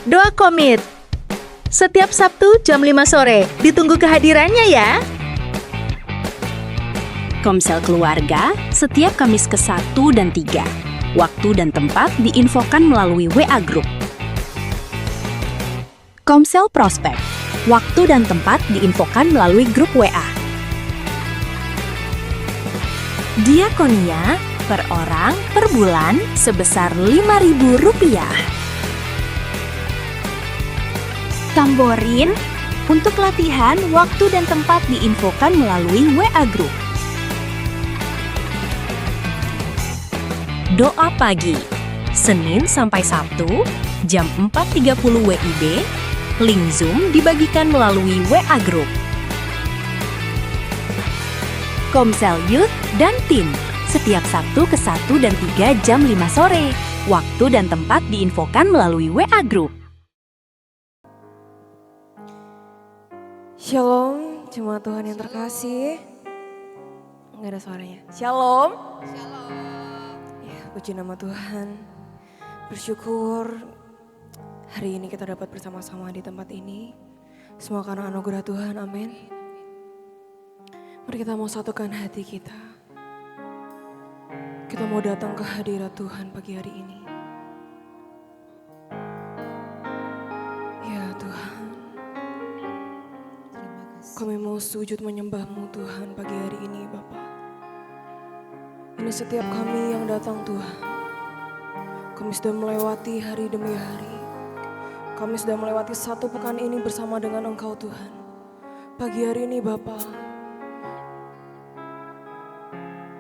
Doa Komit. Setiap Sabtu jam 5 sore, ditunggu kehadirannya ya. Komsel Keluarga setiap Kamis ke-1 dan 3. Waktu dan tempat diinfokan melalui WA Group. Komsel Prospek. Waktu dan tempat diinfokan melalui grup WA. Diakonia per orang per bulan sebesar Rp5.000. Tamborin untuk latihan waktu dan tempat diinfokan melalui WA Group. Doa pagi, Senin sampai Sabtu, jam 4.30 WIB, link Zoom dibagikan melalui WA Group. Komsel Youth dan Tim, setiap Sabtu ke-1 dan 3 jam 5 sore. Waktu dan tempat diinfokan melalui WA Group. Shalom, jemaat Tuhan yang terkasih. Nggak ada suaranya. Shalom. Ya, puji nama Tuhan. Bersyukur hari ini kita dapat bersama-sama di tempat ini. Semua karena anugerah Tuhan, amin. Mari kita mau satukan hati kita. Kita mau datang ke hadirat Tuhan pagi hari ini. Ya Tuhan, kami mau sujud menyembah-Mu Tuhan pagi hari ini Bapa. Ini setiap kami yang datang Tuhan. Kami sudah melewati hari demi hari. Kami sudah melewati satu pekan ini bersama dengan Engkau Tuhan. Pagi hari ini Bapa,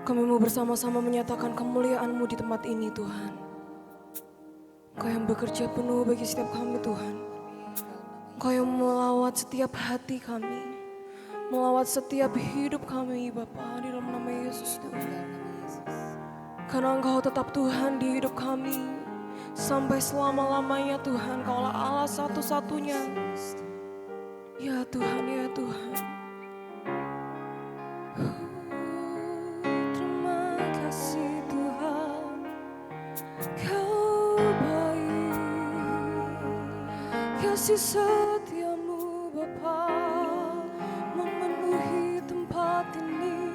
kami mau bersama-sama menyatakan kemuliaan-Mu di tempat ini Tuhan. Engkau yang bekerja penuh bagi setiap kami Tuhan. Engkau yang melawat setiap hati kami. Melawat setiap hidup kami Bapa, di dalam nama Yesus Tuhan. Karena Engkau tetap Tuhan di hidup kami sampai selama-lamanya Tuhan. Kaulah Allah satu-satunya. Ya Tuhan, ya Tuhan. Terima kasih Tuhan, Kau baik. Kasih setiamu Bapa memenuhi tempat ini,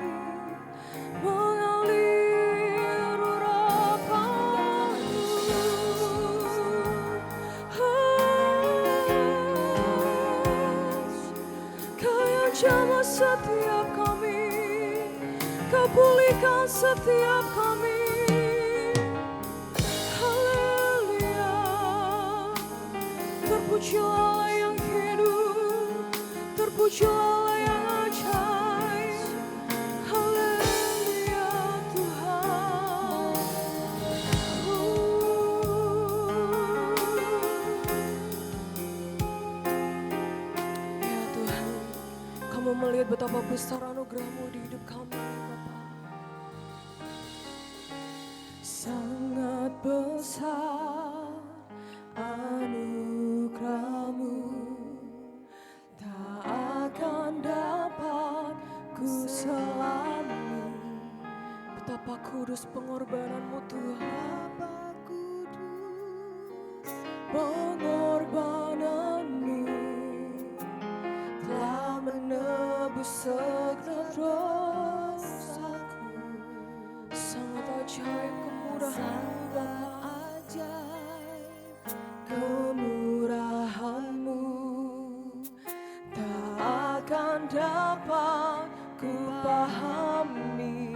mengalir urapan-Mu. Kau yang jamah setiap kami, Kau pulihkan setiap kami. Haleluya. Terpujilah Allah yang hidup, terpujilah Allah yang ajaib. Haleluya Tuhan. Ya Tuhan, Kamu melihat betapa besar anugerah-Mu di hidup kami Bapa. Sangat besar anugerah-Mu, tak akan dapat ku selami. Betapa kudus pengorbanan-Mu Tuhan. Betapa kudus pengorbanan-Mu, telah menebus segala dosaku. Sangat ajaib kemurahan-Mu Bapa. Kemurahan-Mu tak akan dapat ku pahami.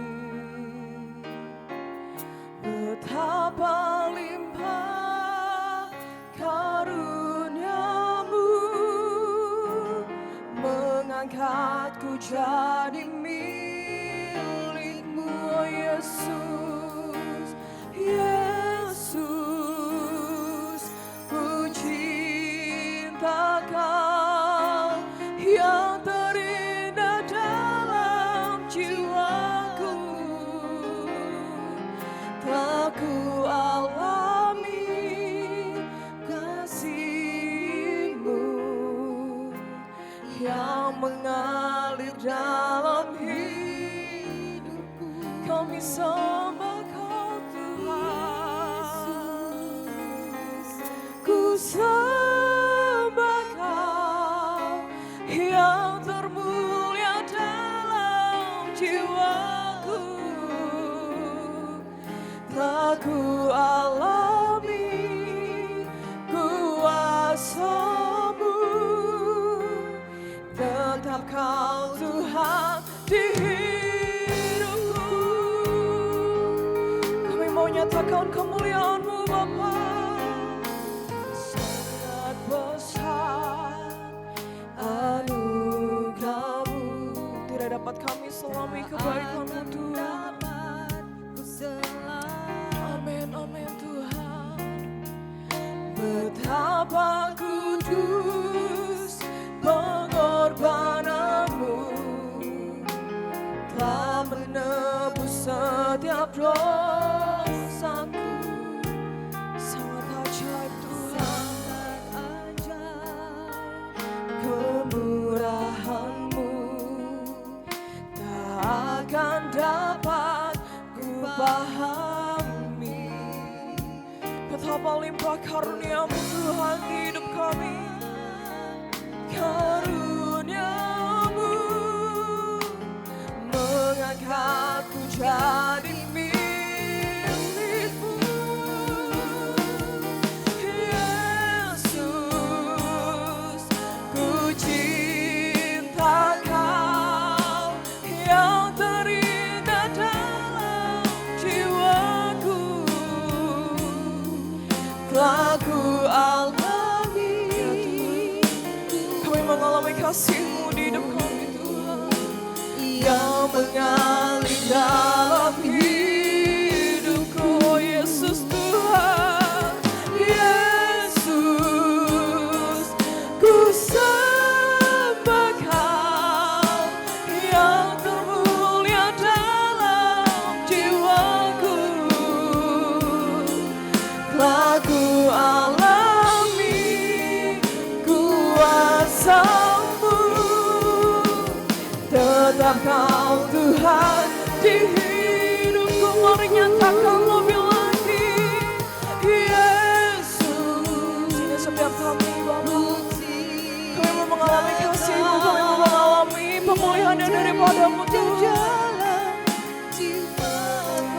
Betapa limpah karunia-Mu, mengangkatku jadi milik-Mu, oh Yesus. Yesus, ku cinta Kau yang terindah dalam jiwaku. Telah ku alami kasih-Mu yang mengalir dalam hidupku. Kami sembah Kau Tuhan. Ku sembah Betapa kudus pengorbananmu, telah menebus setiap dosaku. Sangat ajaib Tuhan, kemurahan-Mu tak akan dapat ku pahami. Betapa limpah karunia-Mu Tuhan di hidup kami. Karunia-Mu mengangkatku jadi milik-Mu. Yesus, ku cinta Kau yang terindah dalam jiwaku. Telah ku alami, kami mengalami kasih-Mu di hidup kami Tuhan, yang mengalir dalam hidupku. Oh Yesus Tuhan, Yesus, ku sembah Kau yang termulia dalam jiwaku. Telah ku alami kuasa-Mu, tetap Kau Tuhan di hidupku. Mari nyatakan lebih lagi, Yesus. Ini setiap kami Bapa, kami mau mengalami kasih-Mu, kami mau mengalami pemulihan yang daripada-Mu Tuhan.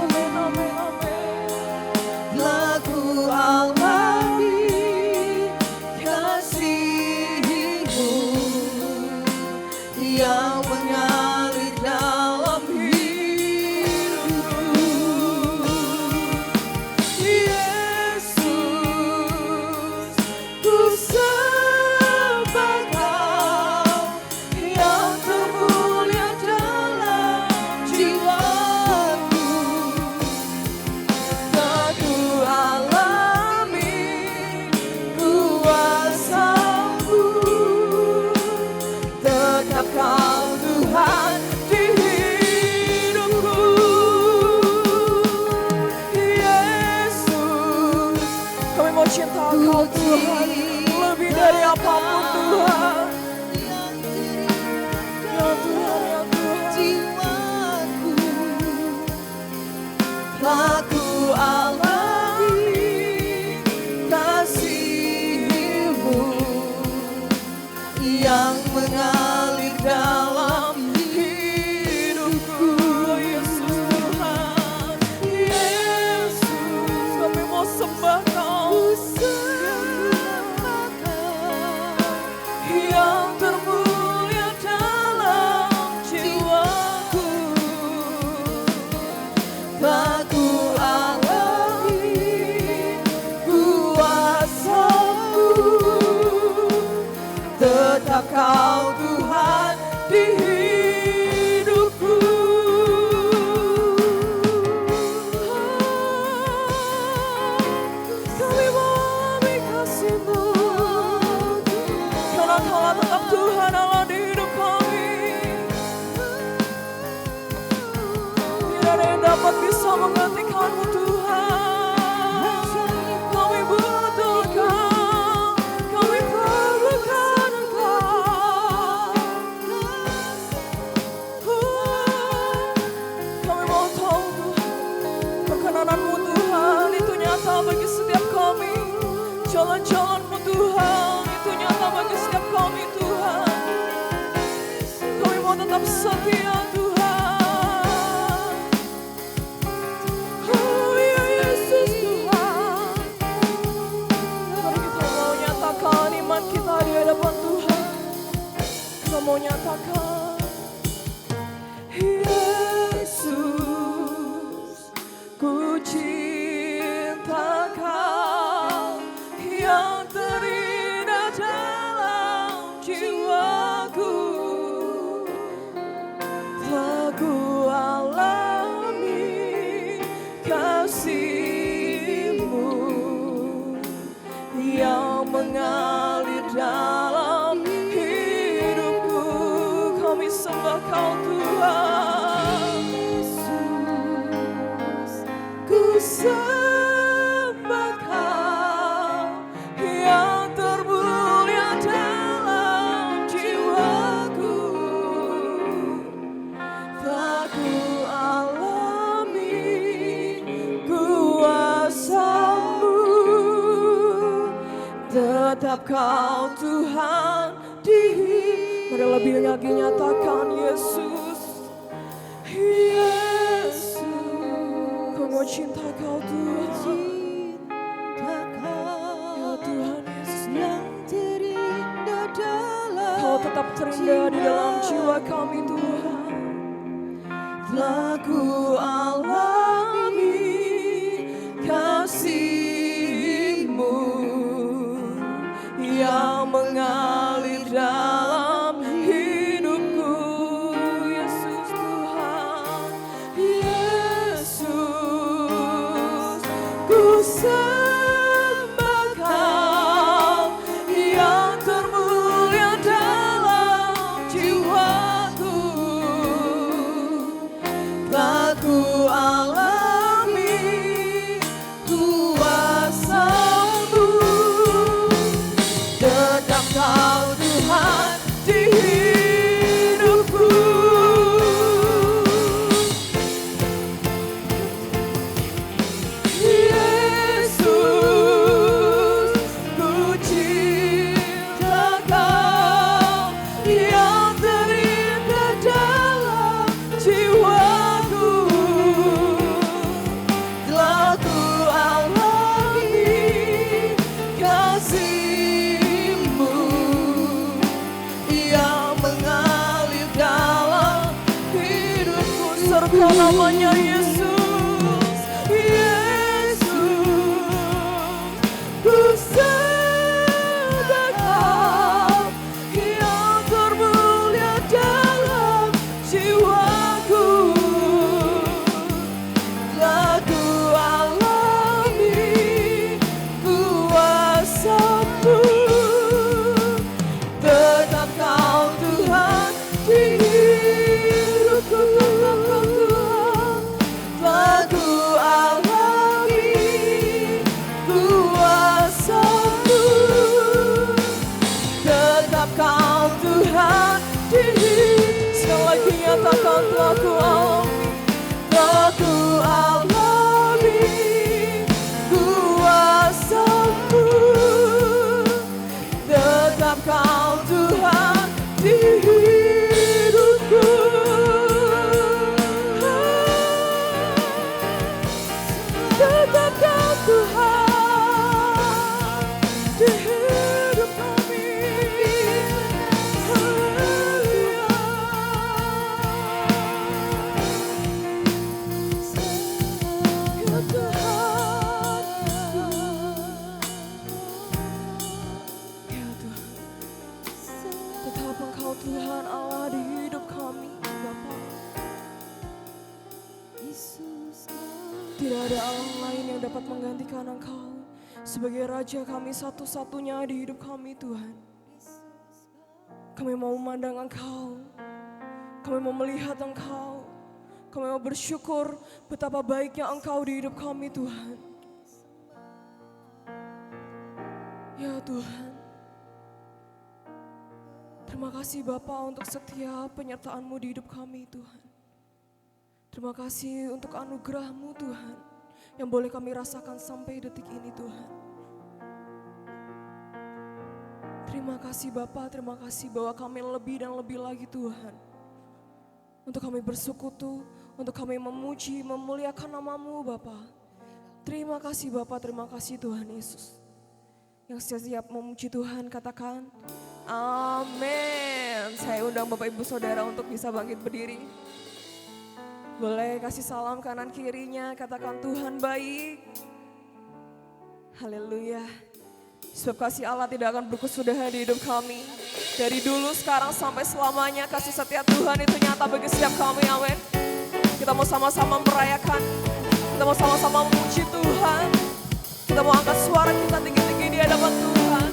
Amin, amin, amin. Telah ku alami kasih-Mu yang mengalir dalam hidupku. Yesus, ku sembah Kau yang termulia dalam jiwaku. Telah ku alami kuasa-Mu, tetap Kau Tuhan di hidupku. Yesus, kami mau cinta Kau Tuhan lebih dari apapun Tuhan. Ya Tuhan, ya Tuhan. Telah ku alami kasih-Mu yang mengalir dalam hidupku. Yesus Tuhan, Yesus, kami mau sembah Kau yang termulia dalam jiwaku. Telah ku alami kuasa-Mu, tetap Kau Tuhan di hidupku. Kami mengalami kasih-Mu, karena Kaulah tetap Tuhan Allah di hidup kami. Tidak ada yang dapat bisa menggantikan-Mu Tuhan. Kami butuh Kau, kami perlukan Engkau. Kami mau tahu Tuhan, perkenanan-Mu Tuhan itu nyata bagi setiap kami. Jalan-jalan-Mu Tuhan itu nyata bagi setiap kami Tuhan. Kami mau tetap setia Tuhan. Oh ya Yesus Tuhan, mari kita mau nyatakan iman kita di hadapan Tuhan. Kita mau nyatakan, Yesus, ku cinta Kau yang terindah dalam jiwaku. Telah ku alami kasih-Mu yang mengalir dalam hidupku. Kami sembah Kau Tuhan. Ku sembah Kau yang termulia dalam jiwaku. Tak ku alami kuasa-Mu, tetap Kau Tuhan di. Mari lebih lagi nyatakan Yesus, Yesus. Ku mau cinta Kau Tuhan, ya Tuhan Yesus yang terindah dalam. Kau tetap terindah di dalam jiwa kami Tuhan. Telah ku alami kasih-Mu yang mengalir dalam hidupku. Yesus Tuhan, Yesus, ku sembah Kau yang termulia dalam jiwaku. Telah ku alami kuasa-Mu, tetap Kau Tuhan di hidupku. Yesus, ku cinta Kau yang terindah dalam jiwaku. Telah ku alami kasih-Mu yang mengalir dalam hidupku. Serta namanya Yesus, Yesus, ku sembah Kau yang termulia dalam jiwaku. Telah ku alami kuasa-Mu, tetap Kau Tuhan di hidupku. Telah ku alami kuasa-Mu, tetap Kau Tuhan di hidupku. Sekali lagi nyatakan telah ku alami, telah ku alami kuasa-Mu, tetap Kau Tuhan di hidupku. Tetap Kau Tuhan di hidup kami. Haleluya. Ya Tuhan, ya Tuhan, tetap Engkau Tuhan Allah di hidup kami, Bapa. Tidak ada Allah lain yang dapat menggantikan Engkau sebagai Raja kami satu-satunya di hidup kami Tuhan. Kami mau memandang Engkau, kami mau melihat Engkau, kami mau bersyukur betapa baiknya Engkau di hidup kami Tuhan. Ya Tuhan, terima kasih Bapa untuk setiap penyertaan-Mu di hidup kami Tuhan. Terima kasih untuk anugerah-Mu Tuhan yang boleh kami rasakan sampai detik ini Tuhan. Terima kasih Bapa, terima kasih bahwa kami lebih dan lebih lagi Tuhan. Untuk kami bersekutu, untuk kami memuji, memuliakan nama-Mu Bapa. Terima kasih Bapa, terima kasih Tuhan Yesus. Yang siap memuji Tuhan katakan amin. Saya undang Bapak Ibu Saudara untuk bisa bangkit berdiri. Boleh kasih salam kanan kirinya, katakan Tuhan baik. Haleluya. Sebab kasih Allah tidak akan berkesudahan di hidup kami. Dari dulu, sekarang, sampai selamanya kasih setia Tuhan itu nyata bagi setiap kami, amin. Kita mau sama-sama merayakan, kita mau sama-sama memuji Tuhan. Kita mau angkat suara kita tinggi-tinggi di hadapan Tuhan.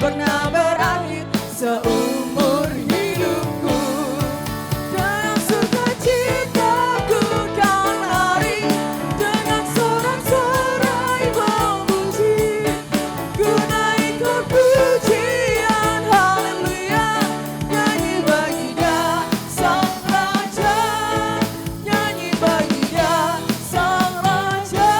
pernah berakhir seumur hidupku. Dengan sukacitaku kan lari, dengan sorak-sorai memuji. Ku naikkan pujian haleluya, nyanyi bagi Dia Sang Raja, nyanyi bagi Dia Sang Raja.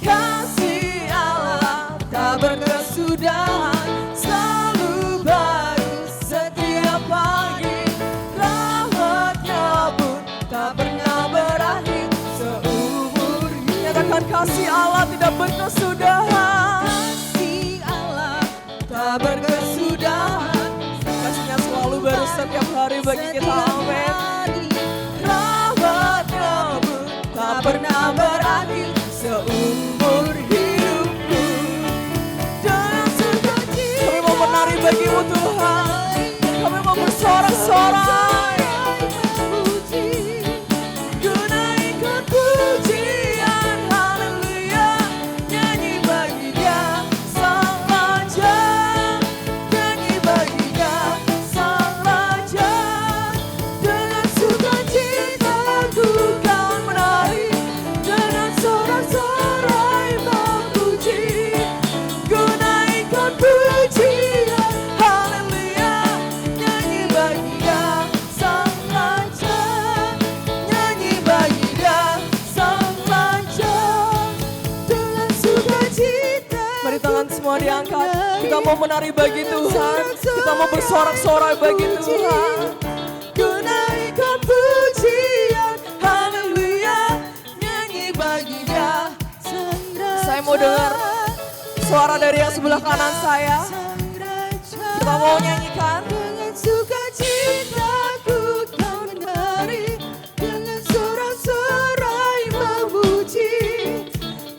Kasih Allah tak berkesudahan, selalu baru setiap pagi. Rahmat-Nya pun tak pernah berakhir seumur hidup. Nyatakan kasih Allah tidak berkesudahan. Kasih Allah tak berkesudahan, kasih-Nya selalu baru setiap hari bagi kita. Amin. Rahmat-Nya pun tak pernah berakhir seumur hidupku. Dengan sukacita kami mau menari bagi-Mu Tuhan, kami mau bersorak-sorai memuji. Ku naikkan pujian haleluya, nyanyi bagi Dia Sang Raja, nyanyi bagi Dia Sang Raja. Dengan sukacita ku kan menari, dengan sorak-sorai memuji. Ku naikkan pujian haleluya, nyanyi bagi Dia Sang Raja, nyanyi bagi Dia Sang Raja. Dengan sukacita mari tangan semua diangkat, kita mau menari bagi Tuhan, kita mau bersorak-sorai bagi Tuhan. Ku naikkan pujian haleluya, nyanyi bagi Dia Sang Raja. Saya mau dengar suara dari yang sebelah kanan saya. Kita mau nyanyikan. Dengan sukacita ku kan menari, dengan sorak-sorai memuji.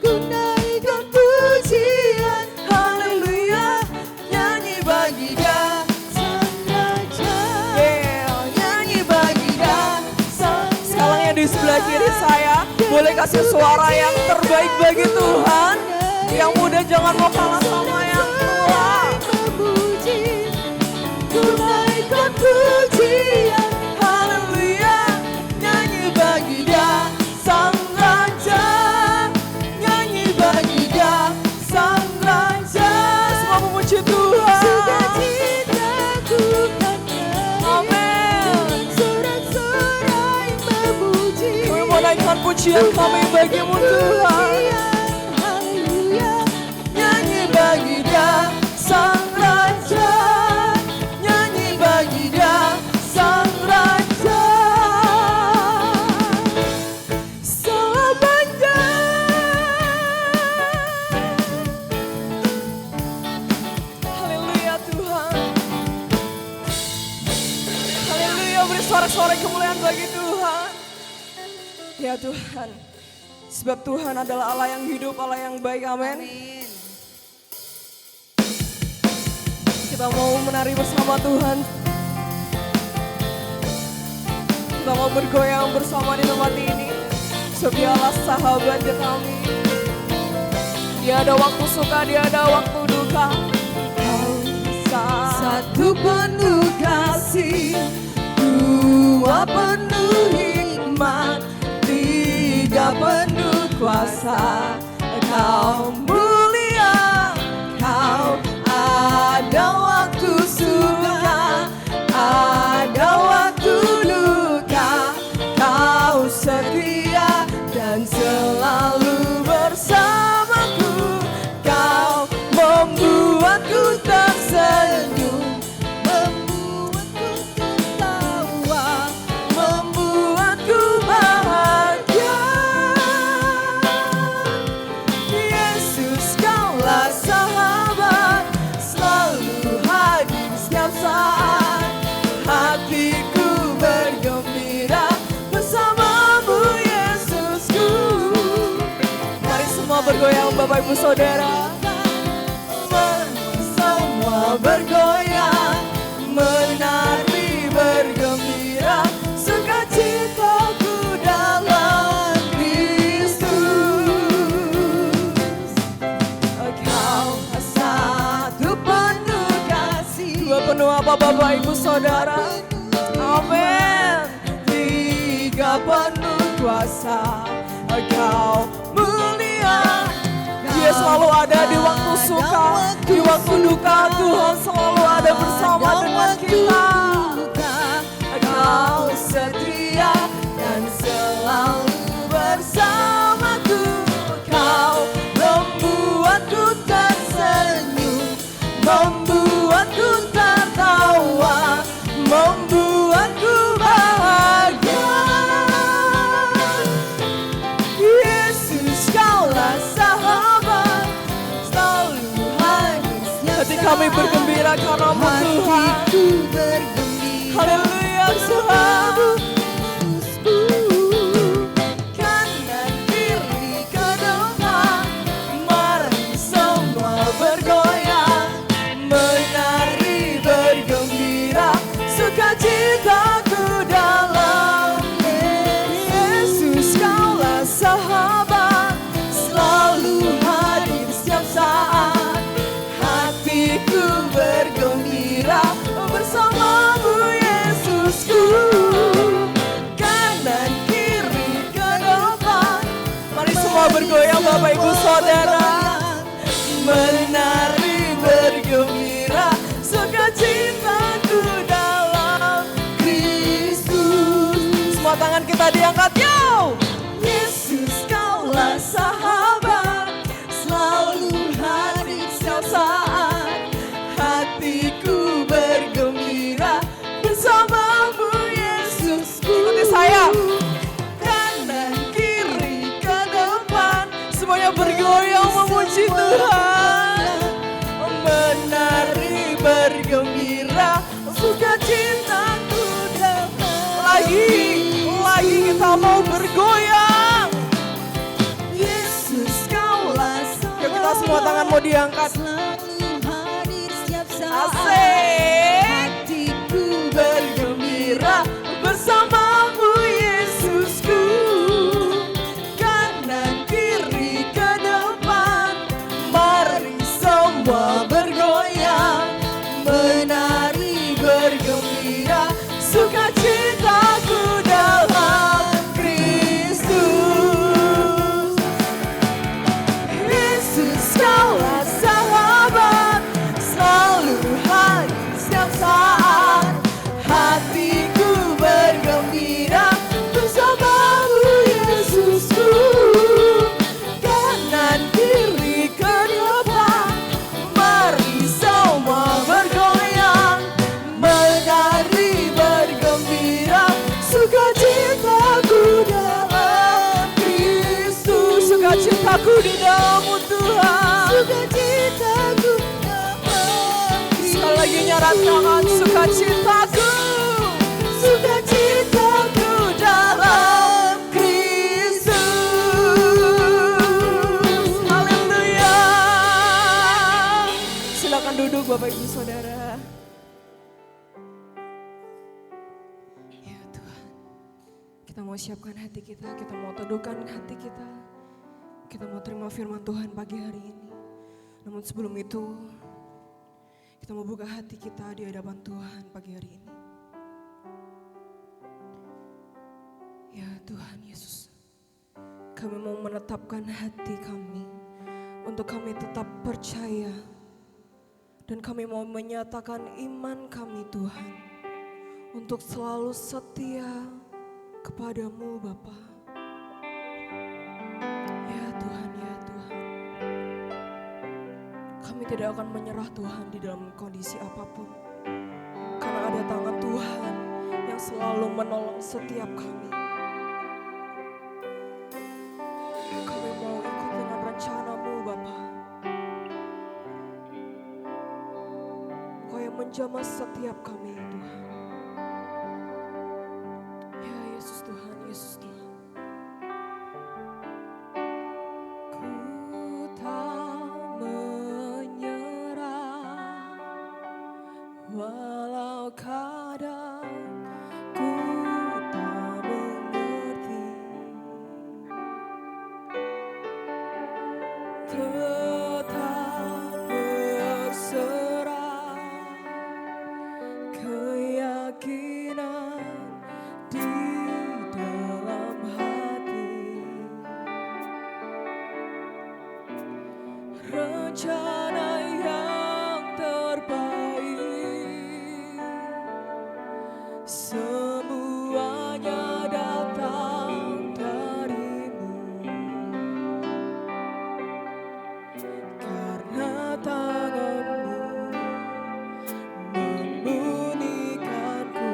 Ku naikkan pujian haleluya, nyanyi bagi Dia Sang Raja. Yeah, nyanyi bagi Dia Sang Raja. Sekarang yang di sebelah kiri saya, boleh kasih suara yang terbaik bagi Tuhan. Yang muda jangan mau kalah sama yang tua. Memuji, ku naikkan pujian haleluya, nyanyi bagi Dia Sang Raja, nyanyi bagi Dia Sang Raja. Semua memuji Tuhan. Sukacitaku kan nyanyi, amin. Sorak-sorai memuji. Kami mau naikkan pujian kami bagi-Mu Tuhan. Nyanyi bagi Dia Sang Raja, nyanyi bagi Dia Sang Raja. Salam haleluya Tuhan. Haleluya, beri sorak-sorai kemuliaan bagi Tuhan. Ya Tuhan, sebab Tuhan adalah Allah yang hidup, Allah yang baik. Amin. Kita mau menari bersama Tuhan. Kita mau bergoyang bersama di tempat ini. Sebab Dialah sahabatnya kami. Dia ada waktu suka, Dia ada waktu duka. Kau satu penuh kasih, dua penuh hikmat, tiga penuh kuasa. Kau mulia, Kau ada waktu suka, ada waktu luka. Kau setia dan selalu bersamaku. Kau membuatku tersenyum, membuatku tertawa, membuatku bahagia. Yesus, Kaulah sahabat, selalu hadir setiap saat. Hatiku bergembira bersamamu, Yesusku. Mari semua bergoyang Bapak Ibu Saudara. Semua bergoyang, menari bergembira, sukacitaku dalam Kristus. saudara. Amin. Tiga penuh kuasa, Engkau mulia. Dia selalu ada di waktu suka, di waktu duka. Tuhan selalu ada bersama dengan kita. Engkau setia dan selalu bersamaku. Kau membuatku tersenyum, membuatku tertawa, membuatku bahagia. Yesus, Kaulah sahabat, selalu hadir. Ketika kami bergembira karena-Mu Tuhan. Haleluya Tuhan. Kanan kiri ke depan, mari semua bergoyang, menari bergembira, sukacitaku dalam Yesus. Kaulah sahabat, selalu hadir setiap saat, hatiku bergembira bersamamu Yesusku. Kanan kiri ke depan, mari semua bergoyang Bapak Ibu Saudara, menari bergembira, sukacitaku dalam Kristus. Semua tangan kita diangkat, yo! Yesus, Kaulah sahabat, selalu hadir setiap saat, hatiku bergembira bersamamu Yesusku. Ikuti saya. Kanan kiri ke depan, semuanya bergoyang memuji Tuhan, menari bergembira, sukacitaku dalam. Lagi kita mau bergoyang. Yesus, Kaulah sahabat. Yuk kita semua tangan mau diangkat. Asik. Hatiku bergembira bersamamu Yesusku. Kanan kiri ke depan, mari semua bergoyang, menari bergembira, sukacitaku dalam Kristus. Yesus, Kaulah sahabat, selalu hadir setiap saat, hatiku bergembira bersamamu Yesusku. Kanan kiri ke depan, mari semua bergoyang, menari bergembira, sukacitaku dalam Kristus. Sukacitaku di dalam-Mu Tuhan, sukacitaku dalam Kristus. Sekali lagi nyarat tangan, sukacitaku, sukacitaku dalam Kristus. Haleluya. Silakan duduk Bapak Ibu Saudara. Ya Tuhan, kita mau siapkan hati kita mau teduhkan hati kita mau terima firman Tuhan pagi hari ini. Namun sebelum itu, kita mau buka hati kita di hadapan Tuhan pagi hari ini. Ya Tuhan Yesus, kami mau menetapkan hati kami untuk kami tetap percaya, dan kami mau menyatakan iman kami Tuhan untuk selalu setia kepadamu Bapa. Ya Tuhan, ya Tuhan, kami tidak akan menyerah Tuhan di dalam kondisi apapun, karena ada tangan Tuhan yang selalu menolong setiap kami. Kami mau ikut dengan rencana-Mu Bapa. Engkau yang menjamah setiap kami Tuhan. Ya Yesus Tuhan, Yesus Tuhan. Ku tak menyerah walau kadang ku tak mengerti, tetap berserah keyakinan rencana yang terbaik. Semuanya datang darimu, karena tanganmu memulihkanku.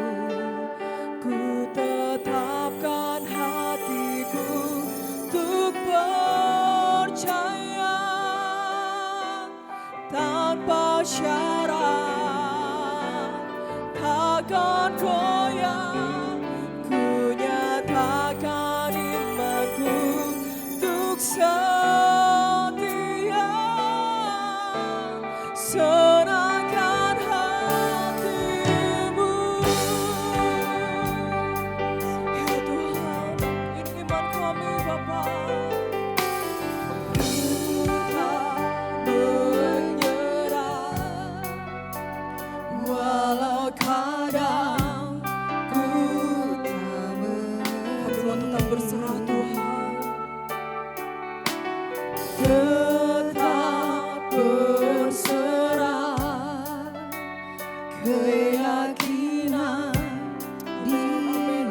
Ku tetapkan hatiku untuk percaya tanpa syarat, takkan goyah. Ku nyatakan imanku untuk setia, senangkan hatimu. Ya Tuhan, ini iman kami Bapa. Walau kadang ku tak mengerti, tetap berserah Tuhan, tetap berserah, keyakinan di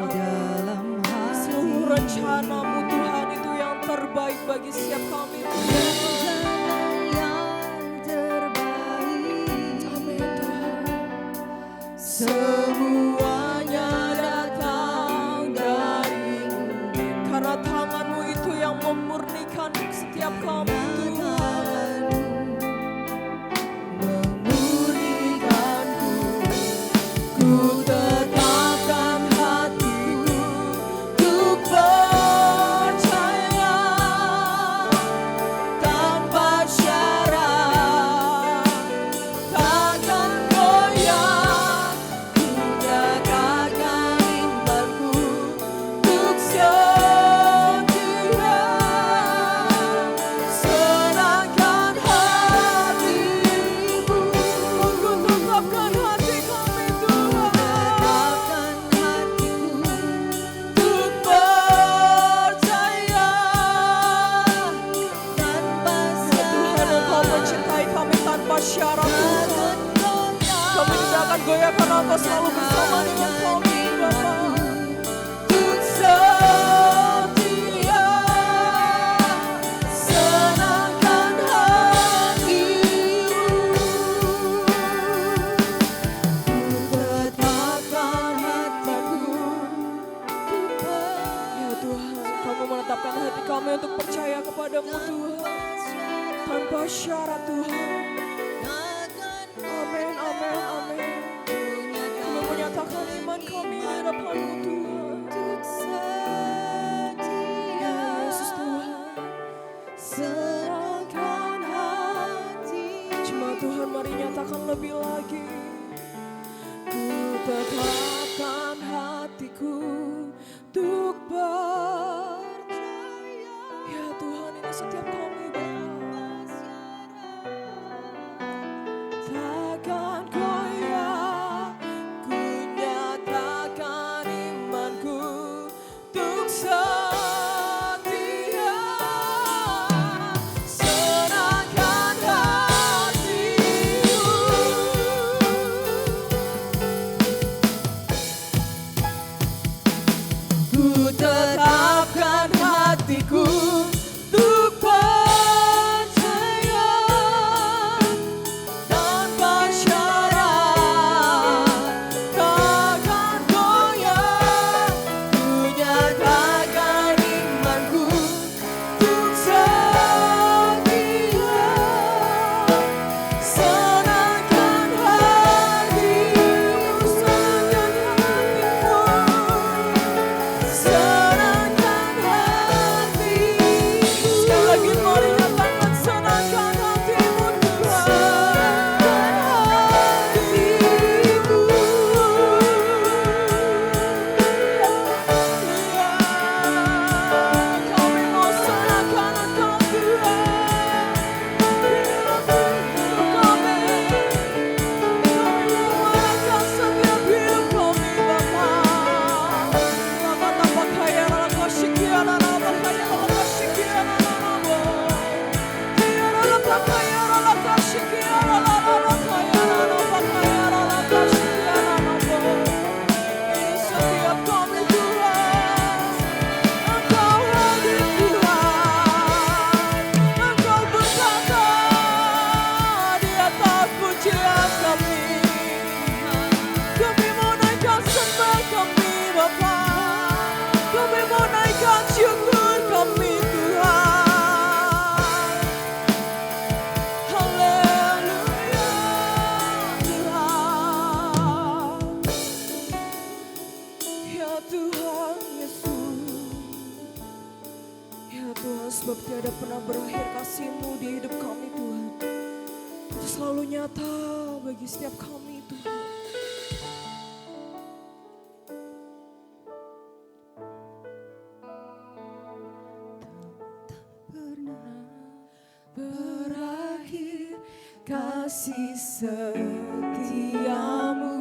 dalam hati. Seluruh rencanamu Tuhan itu yang terbaik bagi setiap kami Tuhan. Semuanya datang darimu, karena tanganmu itu yang memurnikan setiap kami Tuhan. Memurnikanku, ku tetapkan hatiku untuk percaya tanpa syarat, takkan goyah. Syarat Tuhan, kami tidak akan goyah karena Engkau selalu bersama dengan kami Bapa. Untuk setia, senangkan hatimu. Ku tetapkan hatiku. Ya Tuhan, Kamu menetapkan hati kami untuk percaya kepadamu Tuhan, tanpa syarat Tuhan. Amin, amin, amin. Kami menyatakan iman kami di hadapan-Mu Tuhan. Ya Yesus Tuhan, serahkan hati. Cuma Tuhan mari nyatakan lebih lagi. Ku tetapkan hatiku untuk percaya. Ya Tuhan, ini setiap kami takkan goyah, ku nyatakan imanku untuk setia, senangkan hatimu. Ku tetapkan hatiku untuk sebab tiada pernah berakhir kasih-Mu di hidup kami Tuhan. Itu selalu nyata bagi setiap kami Tuhan. Berakhir kasih setiamu,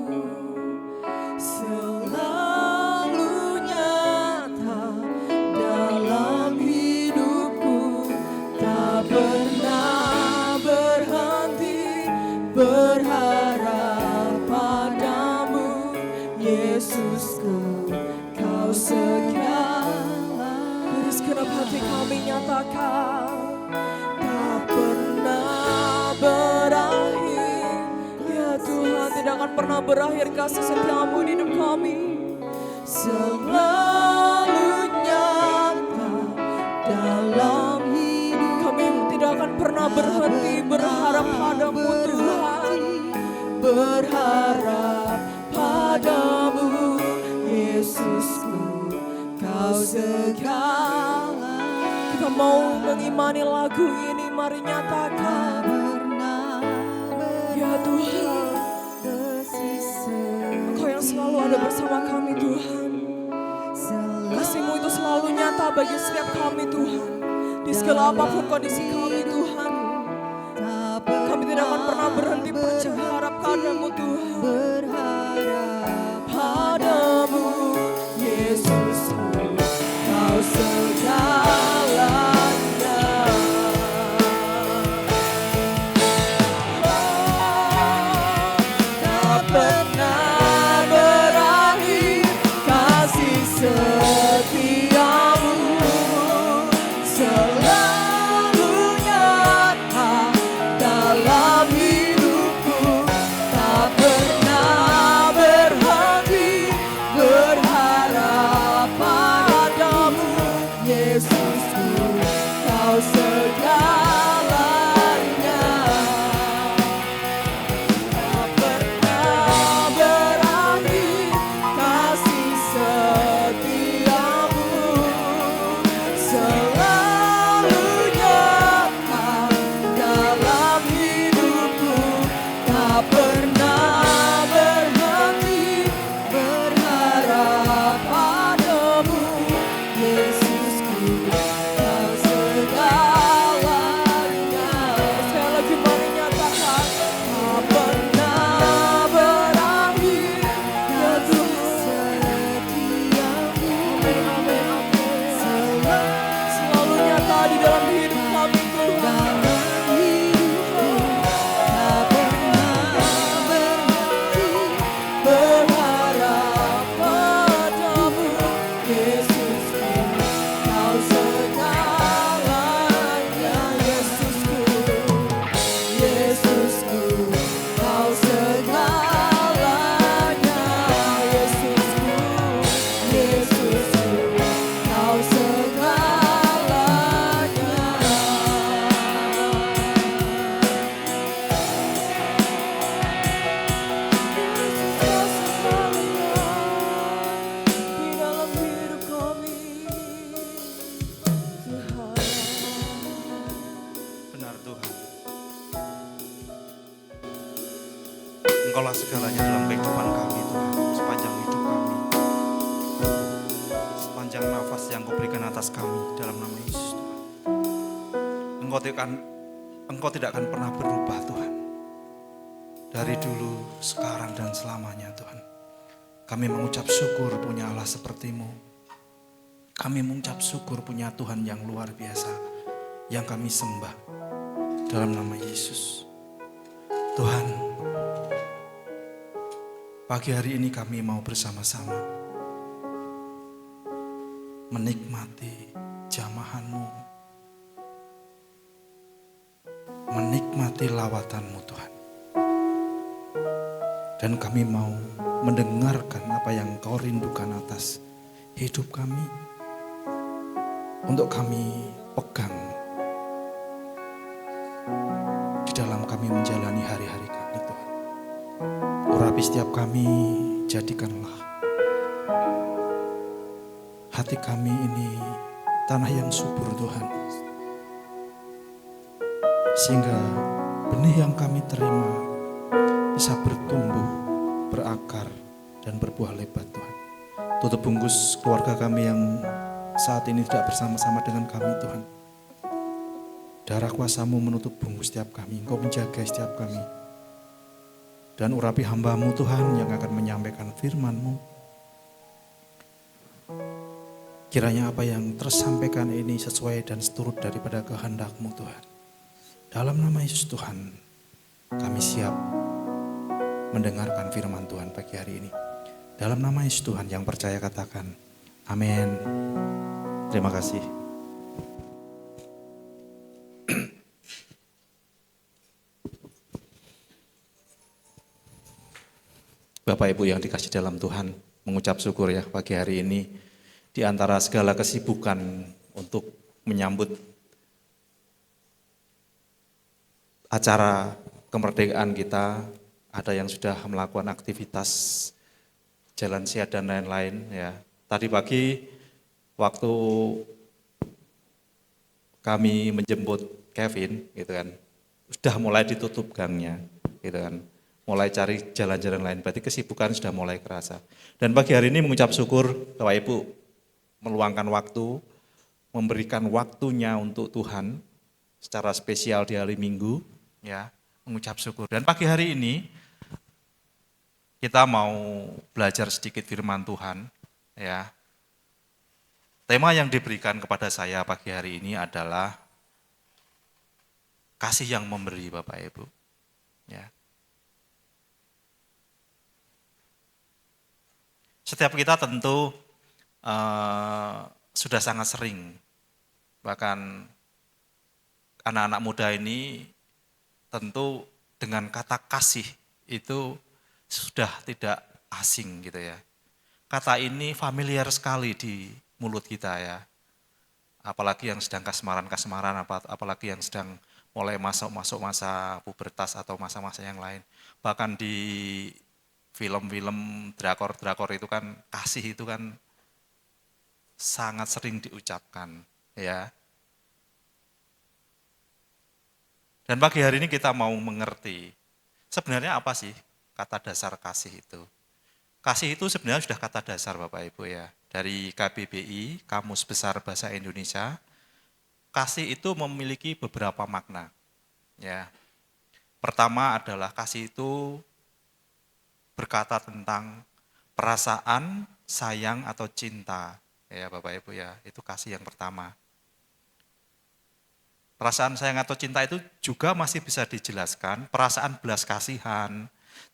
selalu nyata dalam hidupku, tak pernah berhenti berharap padamu, Yesusku, Kau segala. Dari segenap hati kami nyatakan, tak pernah berakhir. Ya Tuhan, tidak akan pernah berakhir kasih setiamu di hidup kami. Selalu nyata dalam hidup kami, tidak akan pernah berhenti berharap padamu Tuhan. Berharap padamu, Yesusku, Kau segala. Kita mau mengimani lagu ini, mari nyatakan. Ya Tuhan, Engkau yang selalu ada bersama kami Tuhan. Kasih-Mu itu selalu nyata bagi setiap kami Tuhan. Di segala apapun kondisi kami Tuhan, kami tidak akan pernah berhenti berharap padamu Tuhan. Berharap padamu, Yesusku, Kau segalanya. Tak pernah berakhir kasih setiamu, selalu nyata dalam hidupku, tak pernah berhenti berharap padamu, Yesusku, Kau segalanya. Tak pernah berakhir kasih setiamu, selalu nyata dalam hidupku, tak pernah berhenti berharap padamu, Yesusku, Kau segalanya. Sekali lagi mari nyatakan, tak pernah berakhir, ya Tuhan, setiamu. Amin, amin, amin. Selalu nyata di dalam hidup kami Tuhan. Tak pernah berhenti berharap padamu, Yesusku, Kau segalanya. Yesusku, Yesusku, Kau segalanya. Yesusku, Yesusku, Kau segalanya. Yesus, Kau segalanya di dalam hidup kami, Tuhan. Benar Tuhan, Engkaulah segalanya dalam kehidupan kami Tuhan. Sepanjang hidup kami, sepanjang nafas yang Kau berikan atas kami, dalam nama Yesus Tuhan. Engkau tidak akan pernah berubah Tuhan. Dari dulu, sekarang dan selamanya Tuhan. Kami mengucap syukur punya Allah seperti-Mu. Kami mengucap syukur punya Tuhan yang luar biasa, yang kami sembah dalam nama Yesus. Tuhan, pagi hari ini kami mau bersama-sama menikmati jamahan-Mu, menikmati lawatan-Mu Tuhan. Dan kami mau mendengarkan apa yang Kau rindukan atas hidup kami, untuk kami pegang di dalam kami menjalani hari-hari kami Tuhan. Urapi setiap kami, jadikanlah hati kami ini tanah yang subur Tuhan. Sehingga benih yang kami terima bisa bertumbuh, berakar, dan berbuah lebat Tuhan. Tutup bungkus keluarga kami yang saat ini tidak bersama-sama dengan kami Tuhan. Darah kuasa-Mu menutup bungkus setiap kami, Engkau menjaga setiap kami. Dan urapi hamba-Mu Tuhan yang akan menyampaikan firman-Mu. Kiranya apa yang tersampaikan ini sesuai dan seturut daripada kehendak-Mu Tuhan. Dalam nama Yesus Tuhan, kami siap mendengarkan firman Tuhan pagi hari ini. Dalam nama Yesus Tuhan yang percaya katakan, amin. Terima kasih. Bapak Ibu yang dikasih dalam Tuhan, mengucap syukur ya pagi hari ini. Di antara segala kesibukan untuk menyambut acara kemerdekaan kita, ada yang sudah melakukan aktivitas jalan siat dan lain-lain ya. Tadi pagi waktu kami menjemput Kevin gitu kan, sudah mulai ditutup gangnya gitu kan. Mulai cari jalan-jalan lain, berarti kesibukan sudah mulai kerasa. Dan pagi hari ini mengucap syukur Bapak Ibu meluangkan waktu, memberikan waktunya untuk Tuhan secara spesial di hari Minggu, ya mengucap syukur. Dan pagi hari ini kita mau belajar sedikit firman Tuhan, ya. Tema yang diberikan kepada saya pagi hari ini adalah kasih yang memberi Bapak Ibu, ya. Setiap kita tentu sudah sangat sering, bahkan anak-anak muda ini tentu dengan kata kasih itu sudah tidak asing gitu ya. Kata ini familiar sekali di mulut kita ya. Apalagi yang sedang kasmaran-kasmaran, apalagi yang sedang mulai masuk masa pubertas atau masa-masa yang lain. Bahkan di film-film drakor itu kan kasih itu kan sangat sering diucapkan ya. Dan pagi hari ini kita mau mengerti sebenarnya apa sih kata dasar kasih itu. Kasih itu sebenarnya sudah kata dasar Bapak Ibu ya. Dari KBBI, Kamus Besar Bahasa Indonesia, kasih itu memiliki beberapa makna ya. Pertama adalah kasih itu berkata tentang perasaan, sayang atau cinta. Ya Bapak Ibu ya, itu kasih yang pertama. Perasaan sayang atau cinta itu juga masih bisa dijelaskan, perasaan belas kasihan,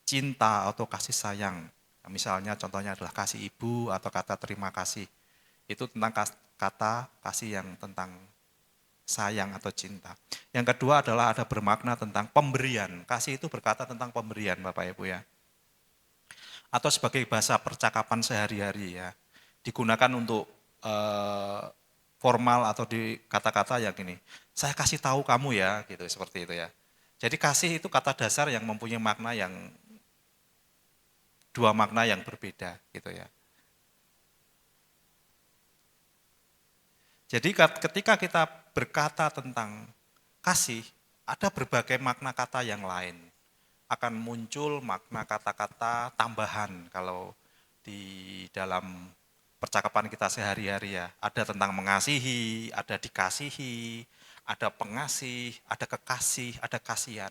cinta atau kasih sayang. Misalnya contohnya adalah kasih ibu atau kata terima kasih. Itu tentang kata kasih yang tentang sayang atau cinta. Yang kedua adalah ada bermakna tentang pemberian. Kasih itu berkata tentang pemberian Bapak Ibu ya. Atau sebagai bahasa percakapan sehari-hari ya, digunakan untuk formal atau di kata-kata yang ini, saya kasih tahu kamu ya, gitu seperti itu ya. Jadi kasih itu kata dasar yang mempunyai makna yang dua makna yang berbeda, gitu ya. Jadi ketika kita berkata tentang kasih, ada berbagai makna kata yang lain. Akan muncul makna kata-kata tambahan kalau di dalam percakapan kita sehari-hari ya. Ada tentang mengasihi, ada dikasihi, ada pengasih, ada kekasih, ada kasihan.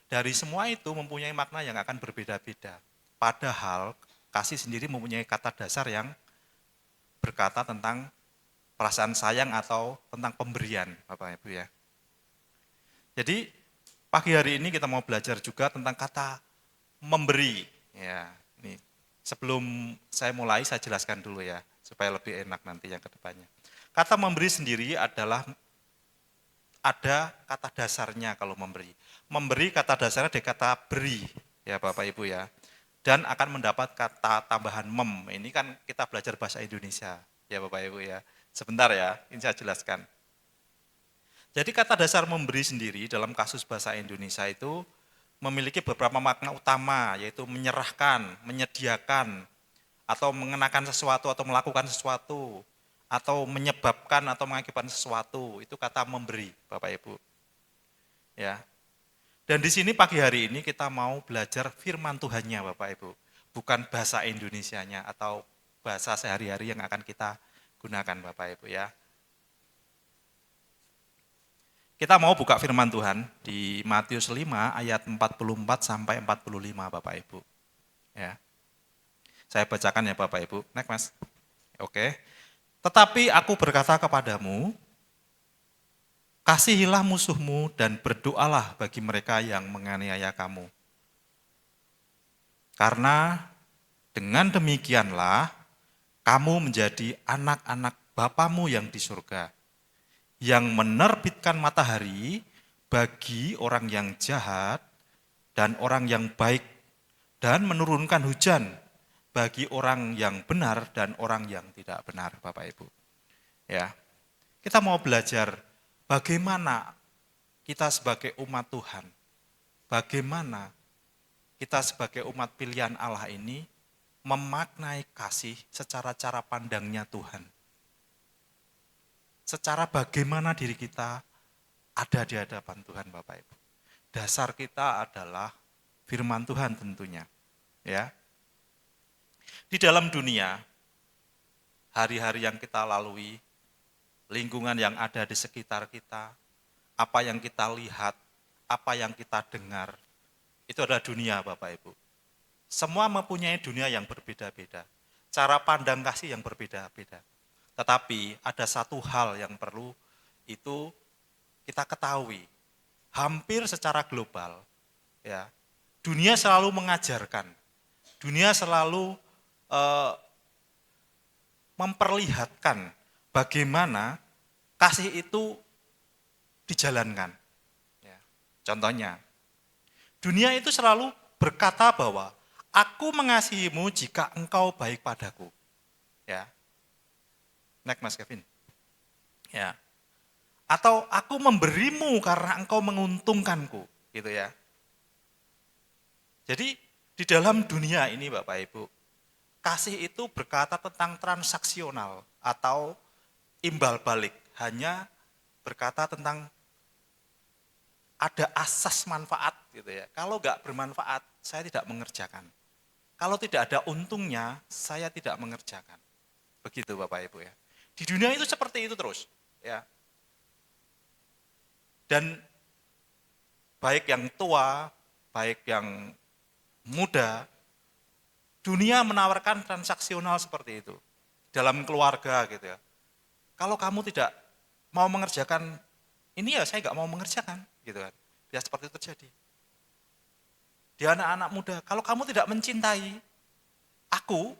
Dari semua itu mempunyai makna yang akan berbeda-beda. Padahal kasih sendiri mempunyai kata dasar yang berkata tentang perasaan sayang atau tentang pemberian Bapak Ibu ya. Jadi pagi hari ini kita mau belajar juga tentang kata memberi. Ya, ini sebelum saya mulai saya jelaskan dulu ya, supaya lebih enak nanti yang kedepannya. Kata memberi sendiri adalah ada kata dasarnya kalau memberi. Memberi kata dasarnya dari kata beri, ya Bapak Ibu ya. Dan akan mendapat kata tambahan mem. Ini kan kita belajar bahasa Indonesia, ya Bapak Ibu ya. Sebentar ya, ini saya jelaskan. Jadi kata dasar memberi sendiri dalam kasus bahasa Indonesia itu memiliki beberapa makna utama, yaitu menyerahkan, menyediakan, atau mengenakan sesuatu atau melakukan sesuatu, atau menyebabkan atau mengakibatkan sesuatu, itu kata memberi, Bapak Ibu. Ya. Dan di sini pagi hari ini kita mau belajar firman Tuhannya, Bapak Ibu. Bukan bahasa Indonesianya atau bahasa sehari-hari yang akan kita gunakan, Bapak Ibu ya. Kita mau buka firman Tuhan di Matius 5 ayat 44 sampai 45, Bapak Ibu. Ya. Saya bacakan ya Bapak Ibu. Next Mas. Oke. Tetapi aku berkata kepadamu, kasihilah musuhmu dan berdoalah bagi mereka yang menganiaya kamu. Karena dengan demikianlah kamu menjadi anak-anak Bapamu yang di surga, yang menerbitkan matahari bagi orang yang jahat dan orang yang baik, dan menurunkan hujan bagi orang yang benar dan orang yang tidak benar, Bapak Ibu. Ya. Kita mau belajar bagaimana kita sebagai umat Tuhan, bagaimana kita sebagai umat pilihan Allah ini memaknai kasih secara cara pandangnya Tuhan. Secara bagaimana diri kita ada di hadapan Tuhan, Bapak Ibu. Dasar kita adalah firman Tuhan tentunya. Ya. Di dalam dunia, hari-hari yang kita lalui, lingkungan yang ada di sekitar kita, apa yang kita lihat, apa yang kita dengar, itu adalah dunia, Bapak Ibu. Semua mempunyai dunia yang berbeda-beda, cara pandang kasih yang berbeda-beda. Tetapi ada satu hal yang perlu itu kita ketahui, hampir secara global, ya, dunia selalu mengajarkan, dunia selalu memperlihatkan bagaimana kasih itu dijalankan. Ya. Contohnya, dunia itu selalu berkata bahwa aku mengasihimu jika engkau baik padaku. Ya. Next Mas Kevin. Ya. Atau aku memberimu karena engkau menguntungkanku, gitu ya. Jadi di dalam dunia ini Bapak Ibu, kasih itu berkata tentang transaksional atau imbal balik, hanya berkata tentang ada asas manfaat gitu ya. Kalau enggak bermanfaat, saya tidak mengerjakan. Kalau tidak ada untungnya, saya tidak mengerjakan. Begitu Bapak Ibu ya. Di dunia itu seperti itu terus, ya. Dan baik yang tua, baik yang muda, dunia menawarkan transaksional seperti itu. Dalam keluarga gitu ya. Kalau kamu tidak mau mengerjakan ini ya saya nggak mau mengerjakan, gitu kan. Ya seperti itu terjadi. Di anak-anak muda, kalau kamu tidak mencintai aku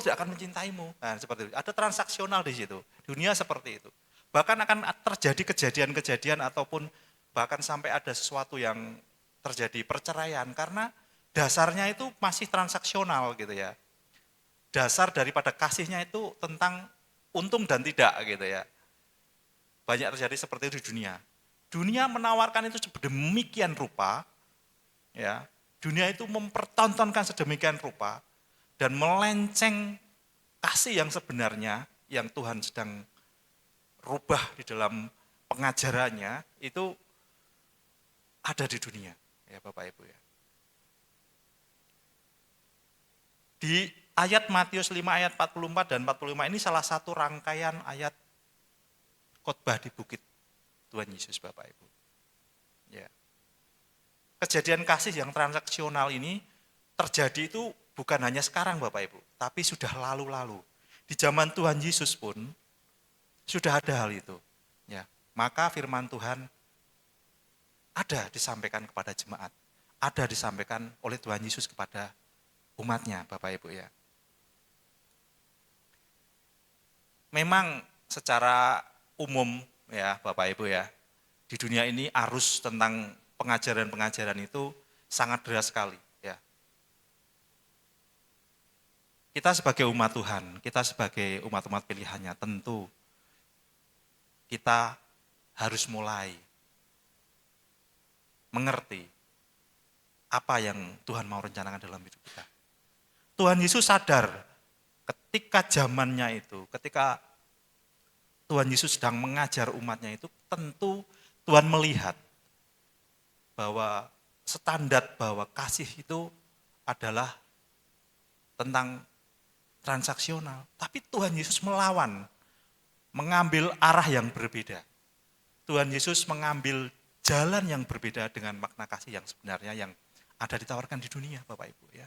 tidak akan mencintaimu. Nah, seperti itu. Ada transaksional di situ. Dunia seperti itu. Bahkan akan terjadi kejadian-kejadian ataupun bahkan sampai ada sesuatu yang terjadi perceraian karena dasarnya itu masih transaksional gitu ya. Dasar daripada kasihnya itu tentang untung dan tidak gitu ya. Banyak terjadi seperti itu di dunia. Dunia menawarkan itu sedemikian rupa, ya. Dunia itu mempertontonkan sedemikian rupa dan melenceng kasih yang sebenarnya yang Tuhan sedang rubah di dalam pengajarannya itu ada di dunia, ya Bapak Ibu ya. Di ayat Matius 5 ayat 44 dan 45 ini salah satu rangkaian ayat khotbah di bukit Tuhan Yesus Bapak Ibu. Ya. Kejadian kasih yang transaksional ini terjadi itu bukan hanya sekarang Bapak Ibu, tapi sudah lalu-lalu. Di zaman Tuhan Yesus pun sudah ada hal itu. Ya. Maka firman Tuhan ada disampaikan kepada jemaat, ada disampaikan oleh Tuhan Yesus kepada umatnya Bapak Ibu ya. Memang secara umum ya Bapak Ibu ya, di dunia ini arus tentang pengajaran-pengajaran itu sangat deras sekali ya. Kita sebagai umat Tuhan, kita sebagai umat-umat pilihannya tentu kita harus mulai mengerti apa yang Tuhan mau rencanakan dalam hidup kita. Tuhan Yesus sadar ketika zamannya itu, ketika Tuhan Yesus sedang mengajar umatnya itu, tentu Tuhan melihat bahwa standar bahwa kasih itu adalah tentang transaksional. Tapi Tuhan Yesus melawan, mengambil arah yang berbeda. Tuhan Yesus mengambil jalan yang berbeda dengan makna kasih yang sebenarnya yang ada ditawarkan di dunia, Bapak Ibu ya.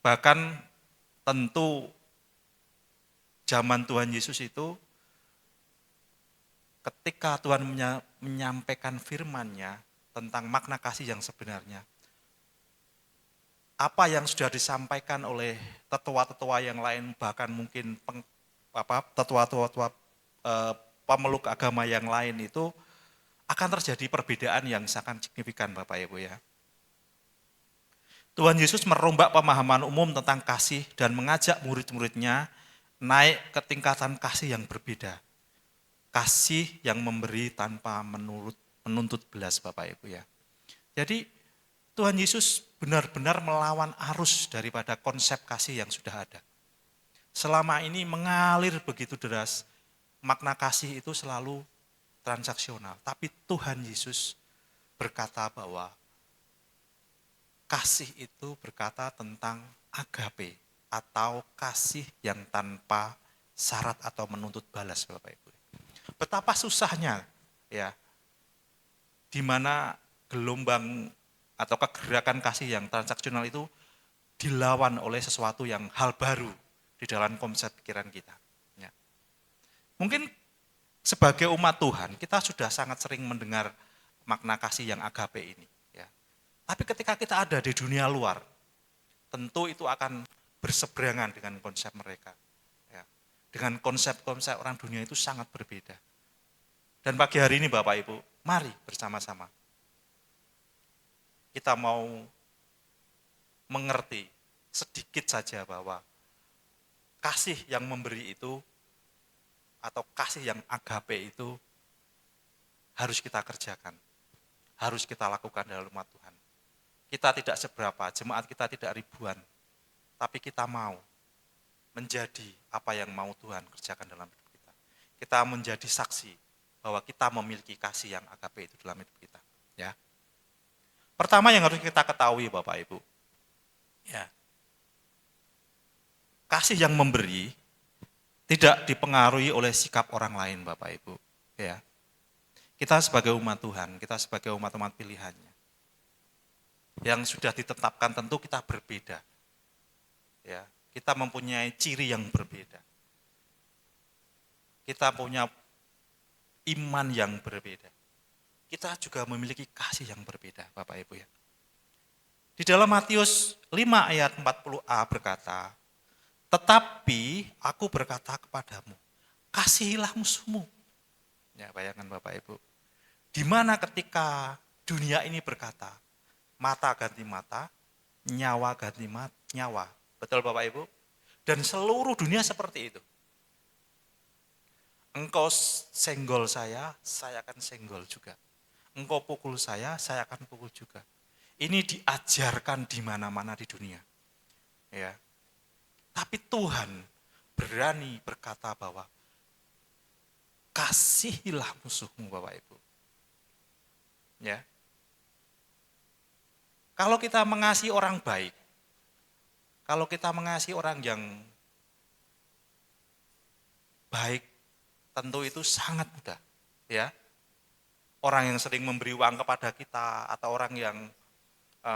Bahkan tentu zaman Tuhan Yesus itu ketika Tuhan menyampaikan firman-Nya tentang makna kasih yang sebenarnya, apa yang sudah disampaikan oleh tetua-tetua yang lain, bahkan mungkin tetua-tetua pemeluk agama yang lain itu akan terjadi perbedaan yang sangat signifikan, Bapak Ibu ya. Tuhan Yesus merombak pemahaman umum tentang kasih dan mengajak murid-muridnya naik ke tingkatan kasih yang berbeda. Kasih yang memberi tanpa menuntut belas, Bapak Ibu ya. Jadi Tuhan Yesus benar-benar melawan arus daripada konsep kasih yang sudah ada. Selama ini mengalir begitu deras, makna kasih itu selalu transaksional. Tapi Tuhan Yesus berkata bahwa kasih itu berkata tentang agape atau kasih yang tanpa syarat atau menuntut balas, Bapak Ibu. Betapa susahnya ya, di mana gelombang atau kegerakan kasih yang transaksional itu dilawan oleh sesuatu yang hal baru di dalam konsep pikiran kita. Ya. Mungkin sebagai umat Tuhan kita sudah sangat sering mendengar makna kasih yang agape ini. Tapi ketika kita ada di dunia luar, tentu itu akan berseberangan dengan konsep mereka. Ya. Dengan konsep-konsep orang dunia itu sangat berbeda. Dan pagi hari ini Bapak Ibu, mari bersama-sama. Kita mau mengerti sedikit saja bahwa kasih yang memberi itu, atau kasih yang agape itu, harus kita kerjakan. Harus kita lakukan dalam umat Tuhan. Kita tidak seberapa, jemaat kita tidak ribuan, tapi kita mau menjadi apa yang mau Tuhan kerjakan dalam hidup kita. Kita menjadi saksi bahwa kita memiliki kasih yang agape itu dalam hidup kita. Ya. Pertama yang harus kita ketahui Bapak Ibu, ya, kasih yang memberi tidak dipengaruhi oleh sikap orang lain Bapak Ibu. Ya. Kita sebagai umat Tuhan, kita sebagai umat-umat pilihannya, yang sudah ditetapkan tentu kita berbeda. Ya, kita mempunyai ciri yang berbeda. Kita punya iman yang berbeda. Kita juga memiliki kasih yang berbeda, Bapak Ibu ya. Di dalam Matius 5 ayat 40a berkata, "Tetapi aku berkata kepadamu, kasihilah musuhmu." Ya, bayangkan Bapak Ibu. Di mana ketika dunia ini berkata, mata ganti mata, nyawa ganti nyawa. Betul Bapak Ibu? Dan seluruh dunia seperti itu. Engkau senggol saya akan senggol juga. Engkau pukul saya akan pukul juga. Ini diajarkan di mana-mana di dunia. Ya. Tapi Tuhan berani berkata bahwa kasihilah musuhmu Bapak Ibu. Ya. Kalau kita mengasihi orang baik, kalau kita mengasihi orang yang baik, tentu itu sangat mudah. Ya. Orang yang sering memberi uang kepada kita, atau orang yang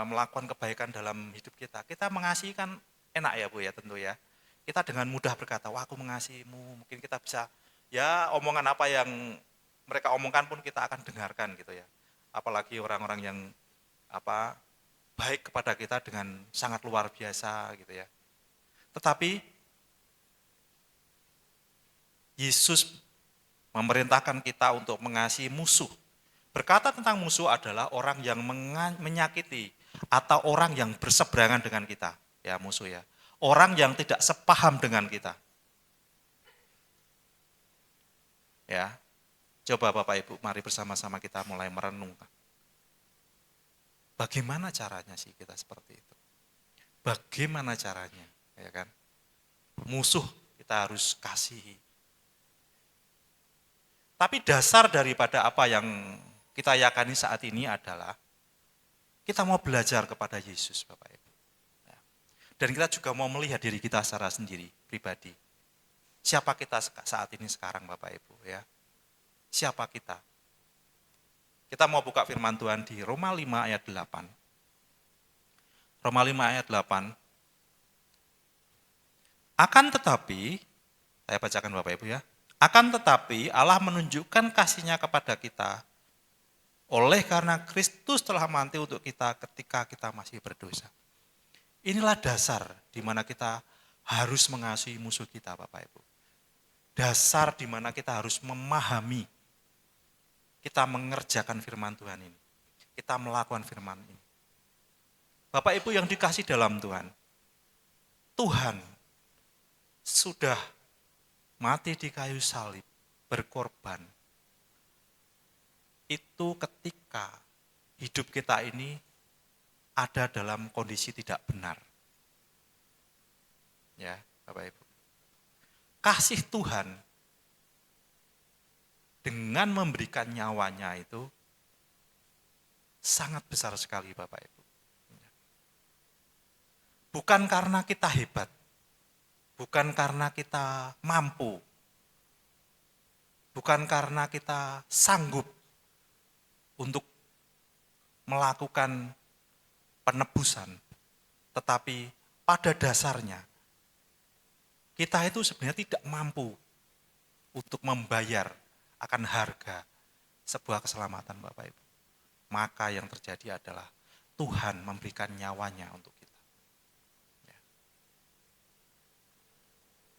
melakukan kebaikan dalam hidup kita, kita mengasihi kan enak ya Bu ya tentu ya. Kita dengan mudah berkata, wah aku mengasihimu, mungkin kita bisa, ya omongan apa yang mereka omongkan pun kita akan dengarkan gitu ya. Apalagi orang-orang yang baik kepada kita dengan sangat luar biasa gitu ya. Tetapi Yesus memerintahkan kita untuk mengasihi musuh. Berkata tentang musuh adalah orang yang menyakiti atau orang yang berseberangan dengan kita, ya musuh ya. Orang yang tidak sepaham dengan kita. Ya. Coba Bapak Ibu, mari bersama-sama kita mulai merenungkan. Bagaimana caranya sih kita seperti itu? Bagaimana caranya? ya kan? Musuh kita harus kasihi. Tapi dasar daripada apa yang kita yakini saat ini adalah kita mau belajar kepada Yesus, Bapak Ibu. Ya. Dan kita juga mau melihat diri kita secara sendiri, pribadi. Siapa kita saat ini sekarang, Bapak Ibu, ya? Siapa kita? Kita mau buka firman Tuhan di Roma 5 ayat 8. Roma 5 ayat 8. Akan tetapi, saya bacakan Bapak Ibu ya. Akan tetapi Allah menunjukkan kasih-Nya kepada kita oleh karena Kristus telah mati untuk kita ketika kita masih berdosa. Inilah dasar di mana kita harus mengasihi musuh kita, Bapak Ibu. Dasar di mana kita harus memahami, kita mengerjakan firman Tuhan ini. Kita melakukan firman ini. Bapak Ibu yang dikasih dalam Tuhan, Tuhan sudah mati di kayu salib, berkorban. Itu ketika hidup kita ini ada dalam kondisi tidak benar. Ya, Bapak Ibu. Kasih Tuhan dengan memberikan nyawanya itu sangat besar sekali, Bapak Ibu. Bukan karena kita hebat, bukan karena kita mampu, bukan karena kita sanggup untuk melakukan penebusan, tetapi pada dasarnya kita itu sebenarnya tidak mampu untuk membayar akan harga sebuah keselamatan, Bapak Ibu. Maka yang terjadi adalah Tuhan memberikan nyawanya untuk kita. Ya.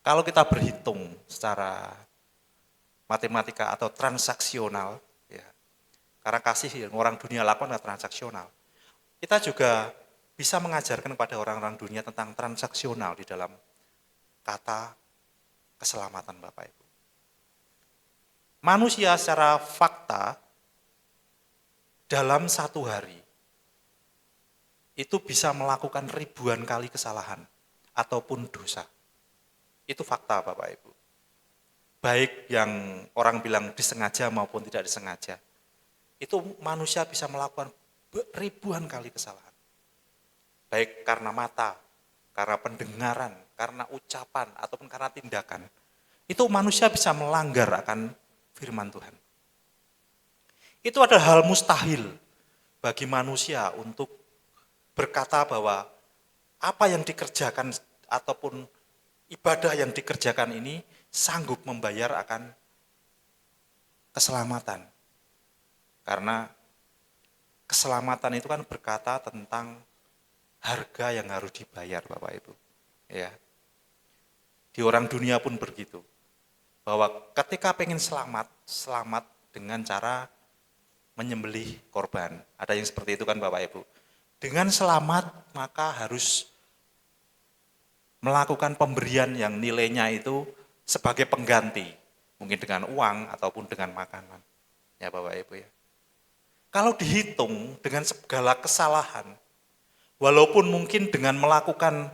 Kalau kita berhitung secara matematika atau transaksional, ya, karena kasih yang orang dunia lakukan adalah transaksional, kita juga bisa mengajarkan kepada orang-orang dunia tentang transaksional di dalam kata keselamatan, Bapak Ibu. Manusia secara fakta dalam satu hari itu bisa melakukan ribuan kali kesalahan ataupun dosa. Itu fakta, Bapak Ibu. Baik yang orang bilang disengaja maupun tidak disengaja. Itu manusia bisa melakukan ribuan kali kesalahan. Baik karena mata, karena pendengaran, karena ucapan, ataupun karena tindakan. Itu manusia bisa melanggar akan firman Tuhan. Itu adalah hal mustahil bagi manusia untuk berkata bahwa apa yang dikerjakan ataupun ibadah yang dikerjakan ini sanggup membayar akan keselamatan. Karena keselamatan itu kan berkata tentang harga yang harus dibayar, Bapak Ibu. Ya. Di orang dunia pun begitu. Bahwa ketika pengen selamat, selamat dengan cara menyembelih korban. Ada yang seperti itu kan, Bapak Ibu. Dengan selamat maka harus melakukan pemberian yang nilainya itu sebagai pengganti. Mungkin dengan uang ataupun dengan makanan. Ya Bapak Ibu ya. Kalau dihitung dengan segala kesalahan, walaupun mungkin dengan melakukan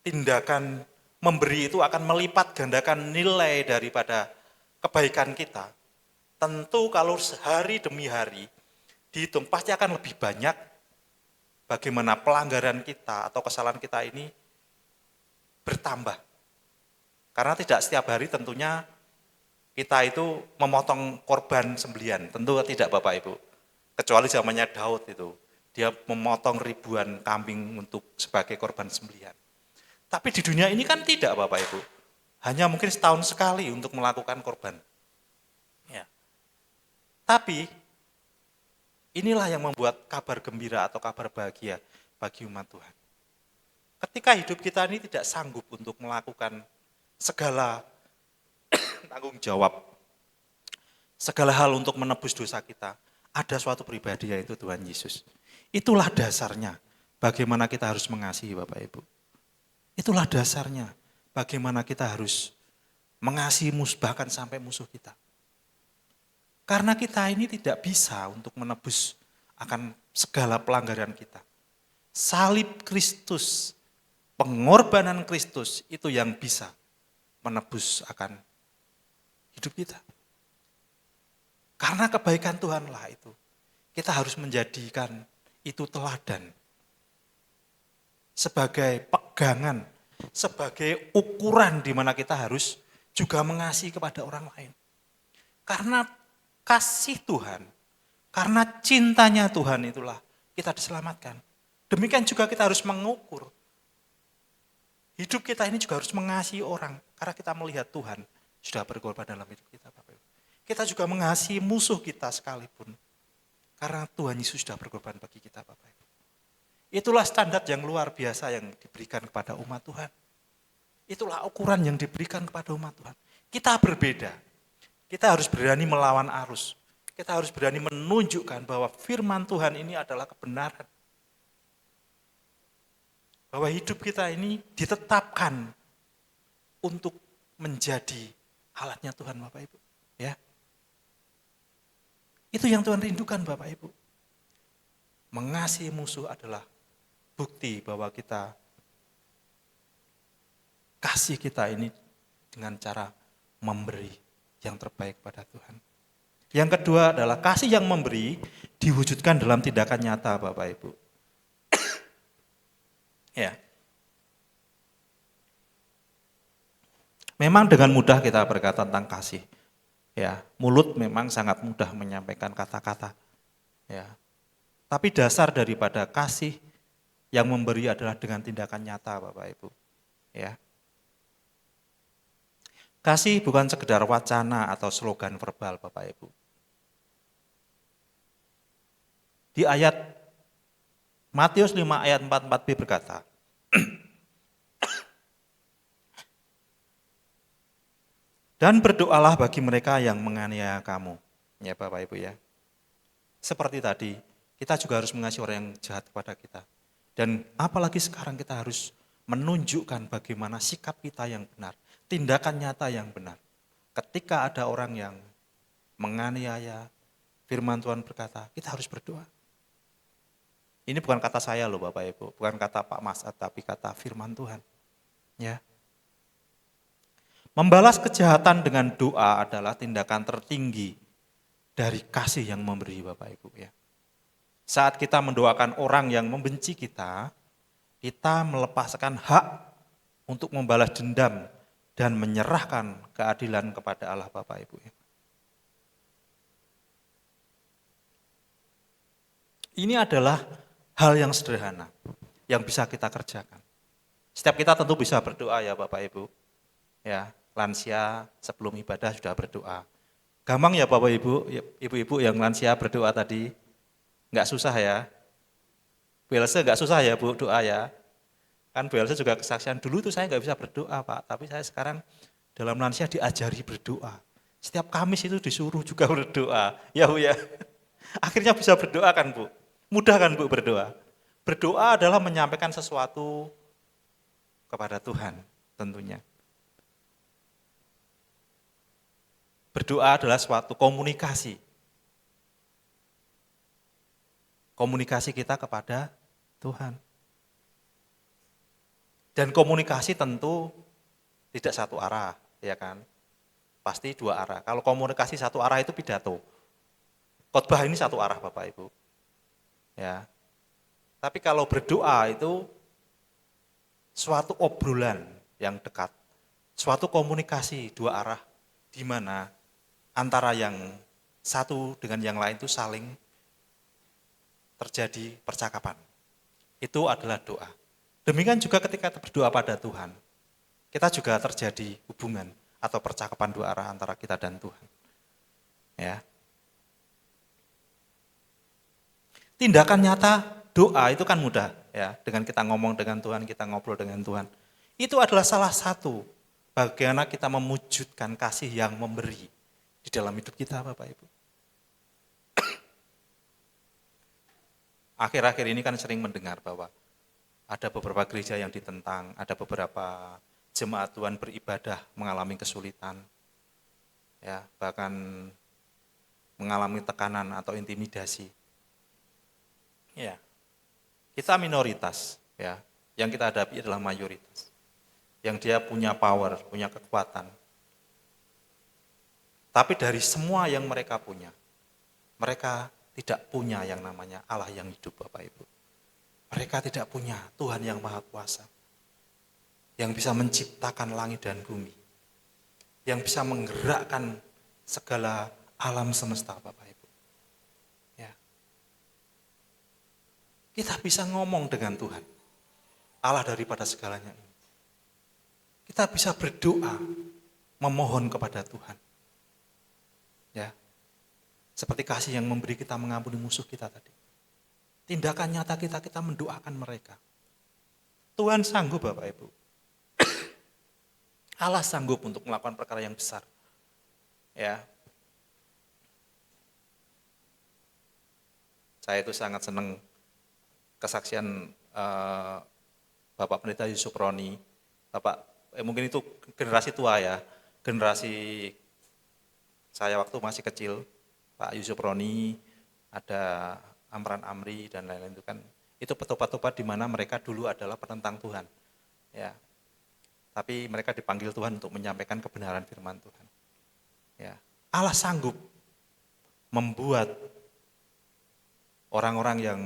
tindakan memberi itu akan melipat gandakan nilai daripada kebaikan kita, tentu kalau hari demi hari dihitung pasti akan lebih banyak bagaimana pelanggaran kita atau kesalahan kita ini bertambah. Karena tidak setiap hari tentunya kita itu memotong korban sembelihan, tentu tidak Bapak Ibu. Kecuali zamannya Daud itu, dia memotong ribuan kambing untuk sebagai korban sembelihan. Tapi di dunia ini kan tidak Bapak Ibu, hanya mungkin setahun sekali untuk melakukan korban. Ya. Tapi inilah yang membuat kabar gembira atau kabar bahagia bagi umat Tuhan. Ketika hidup kita ini tidak sanggup untuk melakukan segala tanggung jawab, segala hal untuk menebus dosa kita, ada suatu pribadi yaitu Tuhan Yesus. Itulah dasarnya bagaimana kita harus mengasihi Bapak Ibu. Itulah dasarnya bagaimana kita harus mengasihi bahkan sampai musuh kita. Karena kita ini tidak bisa untuk menebus akan segala pelanggaran kita. Salib Kristus pengorbanan Kristus itu yang bisa menebus akan hidup kita. Karena kebaikan Tuhanlah itu. Kita harus menjadikan itu teladan. Sebagai pegangan, sebagai ukuran di mana kita harus juga mengasihi kepada orang lain. Karena kasih Tuhan, karena cintanya Tuhan itulah kita diselamatkan. Demikian juga kita harus mengukur. Hidup kita ini juga harus mengasihi orang, karena kita melihat Tuhan sudah berkorban dalam hidup kita, Bapak Ibu. Kita juga mengasihi musuh kita sekalipun, karena Tuhan Yesus sudah berkorban bagi kita, Bapak Ibu. Itulah standar yang luar biasa yang diberikan kepada umat Tuhan. Itulah ukuran yang diberikan kepada umat Tuhan. Kita berbeda. Kita harus berani melawan arus. Kita harus berani menunjukkan bahwa firman Tuhan ini adalah kebenaran. Bahwa hidup kita ini ditetapkan untuk menjadi alatnya Tuhan, Bapak Ibu. Ya. Itu yang Tuhan rindukan, Bapak Ibu. Mengasihi musuh adalah bukti bahwa kita kasih kita ini dengan cara memberi yang terbaik pada Tuhan. Yang kedua adalah kasih yang memberi diwujudkan dalam tindakan nyata, Bapak Ibu. Ya. Memang dengan mudah kita berkata tentang kasih. Ya, mulut memang sangat mudah menyampaikan kata-kata. Ya. Tapi dasar daripada kasih yang memberi adalah dengan tindakan nyata, Bapak Ibu. Ya. Kasih bukan sekedar wacana atau slogan verbal, Bapak Ibu. Di ayat Matius 5 ayat 44b berkata, dan berdoalah bagi mereka yang menganiaya kamu. Ya Bapak Ibu ya. Seperti tadi, kita juga harus mengasihi orang yang jahat kepada kita. Dan apalagi sekarang kita harus menunjukkan bagaimana sikap kita yang benar. Tindakan nyata yang benar. Ketika ada orang yang menganiaya, firman Tuhan berkata, kita harus berdoa. Ini bukan kata saya loh Bapak Ibu, bukan kata Pak Mas, tapi kata firman Tuhan. Ya. Membalas kejahatan dengan doa adalah tindakan tertinggi dari kasih yang memberi, Bapak Ibu ya. Saat kita mendoakan orang yang membenci kita melepaskan hak untuk membalas dendam dan menyerahkan keadilan kepada Allah, Bapak Ibu ya. Ini adalah hal yang sederhana yang bisa kita kerjakan. Setiap kita tentu bisa berdoa ya Bapak Ibu. Ya, lansia sebelum ibadah sudah berdoa. Gampang ya Bapak Ibu, ibu-ibu yang lansia berdoa tadi. Enggak susah ya. Bu Elsa enggak susah ya Bu doa ya. Kan Bu Elsa juga kesaksian, dulu tuh saya enggak bisa berdoa Pak, tapi saya sekarang dalam lansia diajari berdoa. Setiap Kamis itu disuruh juga berdoa. Ya Bu ya. Akhirnya bisa berdoa kan Bu. Mudah kan Bu berdoa? Berdoa adalah menyampaikan sesuatu kepada Tuhan tentunya. Berdoa adalah suatu komunikasi. Komunikasi kita kepada Tuhan. Dan komunikasi tentu tidak satu arah, ya kan? Pasti dua arah. Kalau komunikasi satu arah itu pidato. Khotbah ini satu arah Bapak Ibu. Ya. Tapi kalau berdoa itu suatu obrolan yang dekat, suatu komunikasi dua arah di mana antara yang satu dengan yang lain itu saling terjadi percakapan. Itu adalah doa. Demikian juga ketika berdoa pada Tuhan, kita juga terjadi hubungan atau percakapan dua arah antara kita dan Tuhan. Ya. Tindakan nyata doa itu kan mudah ya, dengan kita ngomong dengan Tuhan, kita ngobrol dengan Tuhan. Itu adalah salah satu bagaimana kita mewujudkan kasih yang memberi di dalam hidup kita Bapak Ibu. Akhir-akhir ini kan sering mendengar bahwa ada beberapa gereja yang ditentang, ada beberapa jemaat Tuhan beribadah mengalami kesulitan. Ya, bahkan mengalami tekanan atau intimidasi. Ya, kita minoritas, ya. Yang kita hadapi adalah mayoritas. Yang dia punya power, punya kekuatan. Tapi dari semua yang mereka punya, mereka tidak punya yang namanya Allah yang hidup, Bapak Ibu. Mereka tidak punya Tuhan yang Maha Kuasa, yang bisa menciptakan langit dan bumi, yang bisa menggerakkan segala alam semesta, Bapak Ibu. Ya. Kita bisa ngomong dengan Tuhan, Allah daripada segalanya ini. Kita bisa berdoa, memohon kepada Tuhan. Ya. Seperti kasih yang memberi kita mengampuni musuh kita tadi. Tindakan nyata kita mendoakan mereka. Tuhan sanggup, Bapak Ibu. Allah sanggup untuk melakukan perkara yang besar. Ya. Saya itu sangat senang kesaksian Bapak Pendeta Yusuf Roni. Mungkin itu generasi tua ya, generasi saya waktu masih kecil, Pak Yusuf Roni, ada Amran Amri dan lain-lain itu kan, itu petupat-petupat di mana mereka dulu adalah penentang Tuhan. Ya. Tapi mereka dipanggil Tuhan untuk menyampaikan kebenaran firman Tuhan. Ya. Allah sanggup membuat orang-orang yang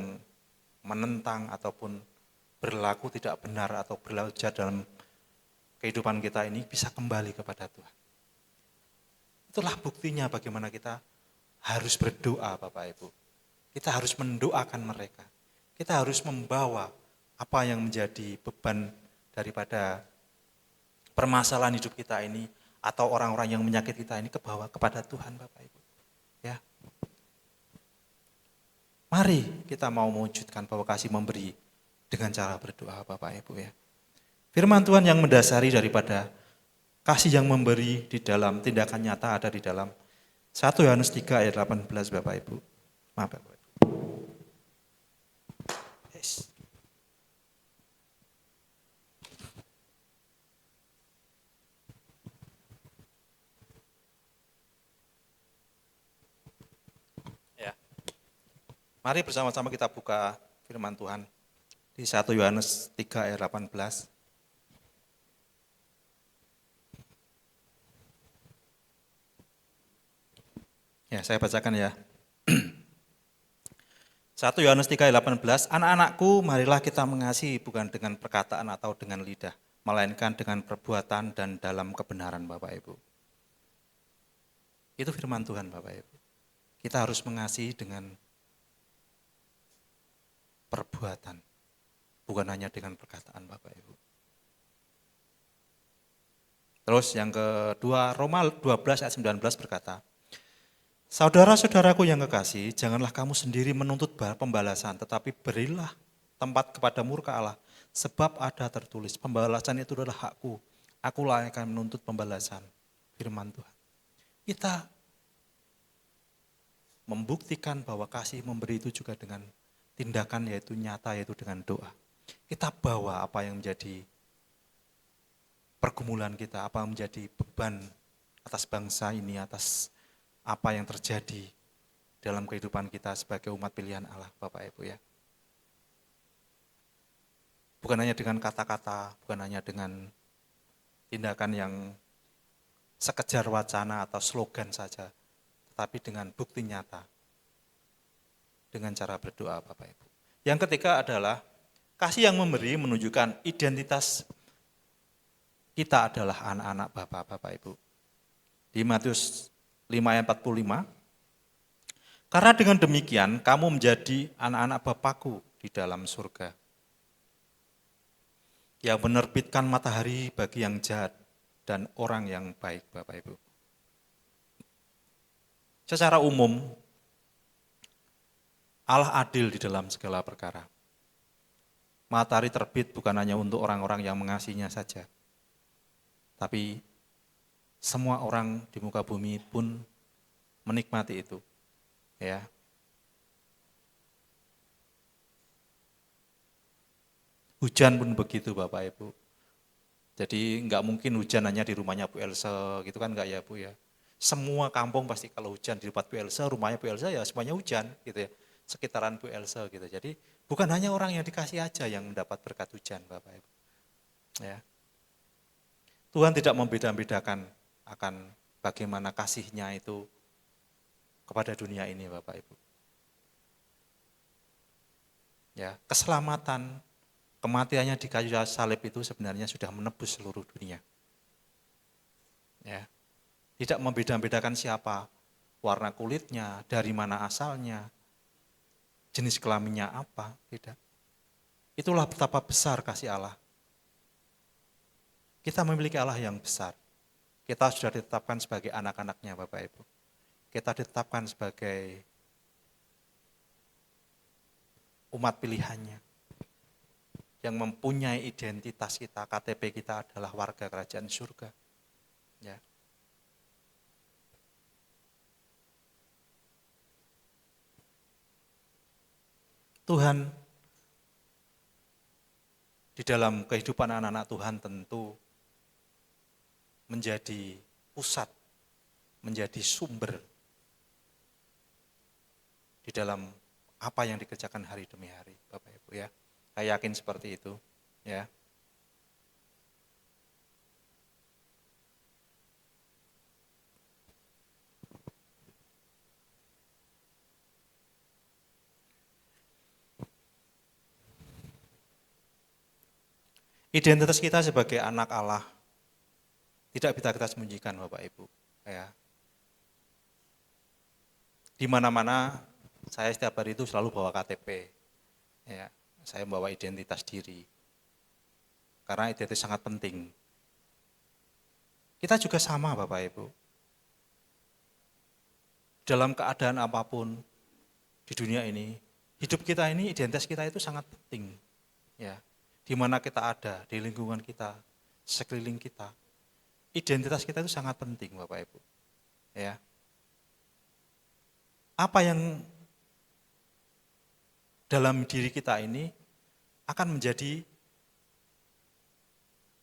menentang ataupun berlaku tidak benar atau berlaku jahat dalam kehidupan kita ini bisa kembali kepada Tuhan. Itulah buktinya bagaimana kita harus berdoa, Bapak Ibu. Kita harus mendoakan mereka. Kita harus membawa apa yang menjadi beban daripada permasalahan hidup kita ini atau orang-orang yang menyakiti kita ini kepada Tuhan, Bapak Ibu. Ya. Mari kita mau mewujudkan bahwa kasih memberi dengan cara berdoa, Bapak Ibu ya. Firman Tuhan yang mendasari daripada kasih yang memberi di dalam tindakan nyata ada di dalam 1 Yohanes 3 ayat 18, Bapak Ibu. Maaf, Bapak Ibu. Yes. Ya. Mari bersama-sama kita buka firman Tuhan di 1 Yohanes 3 ayat 18. Ya, saya bacakan ya. 1 Yohanes 3 ayat 18, anak-anakku, marilah kita mengasihi bukan dengan perkataan atau dengan lidah, melainkan dengan perbuatan dan dalam kebenaran, Bapak Ibu. Itu firman Tuhan, Bapak Ibu. Kita harus mengasihi dengan perbuatan, bukan hanya dengan perkataan, Bapak Ibu. Terus yang kedua, Roma 12 ayat 19 berkata, saudara-saudaraku yang kekasih, janganlah kamu sendiri menuntut pembalasan, tetapi berilah tempat kepada murka Allah. Sebab ada tertulis, pembalasan itu adalah hakku, akulah yang akan menuntut pembalasan. Firman Tuhan. Kita membuktikan bahwa kasih memberi itu juga dengan tindakan yaitu nyata, yaitu dengan doa. Kita bawa apa yang menjadi pergumulan kita, apa yang menjadi beban atas bangsa ini, atas apa yang terjadi dalam kehidupan kita sebagai umat pilihan Allah, Bapak Ibu ya. Bukan hanya dengan kata-kata, bukan hanya dengan tindakan yang sekejar wacana atau slogan saja, tetapi dengan bukti nyata, dengan cara berdoa, Bapak Ibu. Yang ketiga adalah kasih yang memberi menunjukkan identitas kita adalah anak-anak Bapak Ibu. Di Matius 5 ayat 45, karena dengan demikian kamu menjadi anak-anak Bapakku di dalam surga, yang menerbitkan matahari bagi yang jahat dan orang yang baik, Bapak Ibu. Secara umum, Allah adil di dalam segala perkara. Matahari terbit bukan hanya untuk orang-orang yang mengasihinya saja, tapi semua orang di muka bumi pun menikmati itu. Ya. Hujan pun begitu, Bapak Ibu. Jadi enggak mungkin hujan hanya di rumahnya Bu Elsa, gitu kan enggak ya Bu ya. Semua kampung pasti kalau hujan di tempat Bu Elsa, rumahnya Bu Elsa ya semuanya hujan gitu ya. Sekitaran Bu Elsa gitu. Jadi Bukan hanya orang yang dikasih aja yang mendapat berkat hujan, Bapak Ibu. Ya. Tuhan tidak membeda-bedakan akan bagaimana kasih-Nya itu kepada dunia ini, Bapak Ibu. Ya, keselamatan, kematiannya di kayu salib itu sebenarnya sudah menebus seluruh dunia. Ya. Tidak membeda-bedakan siapa, warna kulitnya, dari mana asalnya, jenis kelaminnya apa, tidak. Itulah betapa besar kasih Allah. Kita memiliki Allah yang besar. Kita sudah ditetapkan sebagai anak-anaknya, Bapak Ibu. Kita ditetapkan sebagai umat pilihannya. Yang mempunyai identitas kita, KTP kita adalah warga kerajaan surga. Ya. Tuhan di dalam kehidupan anak-anak Tuhan tentu menjadi pusat, menjadi sumber di dalam apa yang dikerjakan hari demi hari, Bapak Ibu ya. Saya yakin seperti itu, ya. Identitas kita sebagai anak Allah tidak bisa kita sembunyikan, Bapak Ibu. Ya. Di mana-mana saya setiap hari itu selalu bawa KTP. Ya, saya bawa identitas diri. Karena identitas sangat penting. Kita juga sama, Bapak Ibu. Dalam keadaan apapun di dunia ini, hidup kita ini, identitas kita itu sangat penting. Ya. Di mana kita ada, di lingkungan kita, sekeliling kita. Identitas kita itu sangat penting, Bapak Ibu. Ya. Apa yang dalam diri kita ini akan menjadi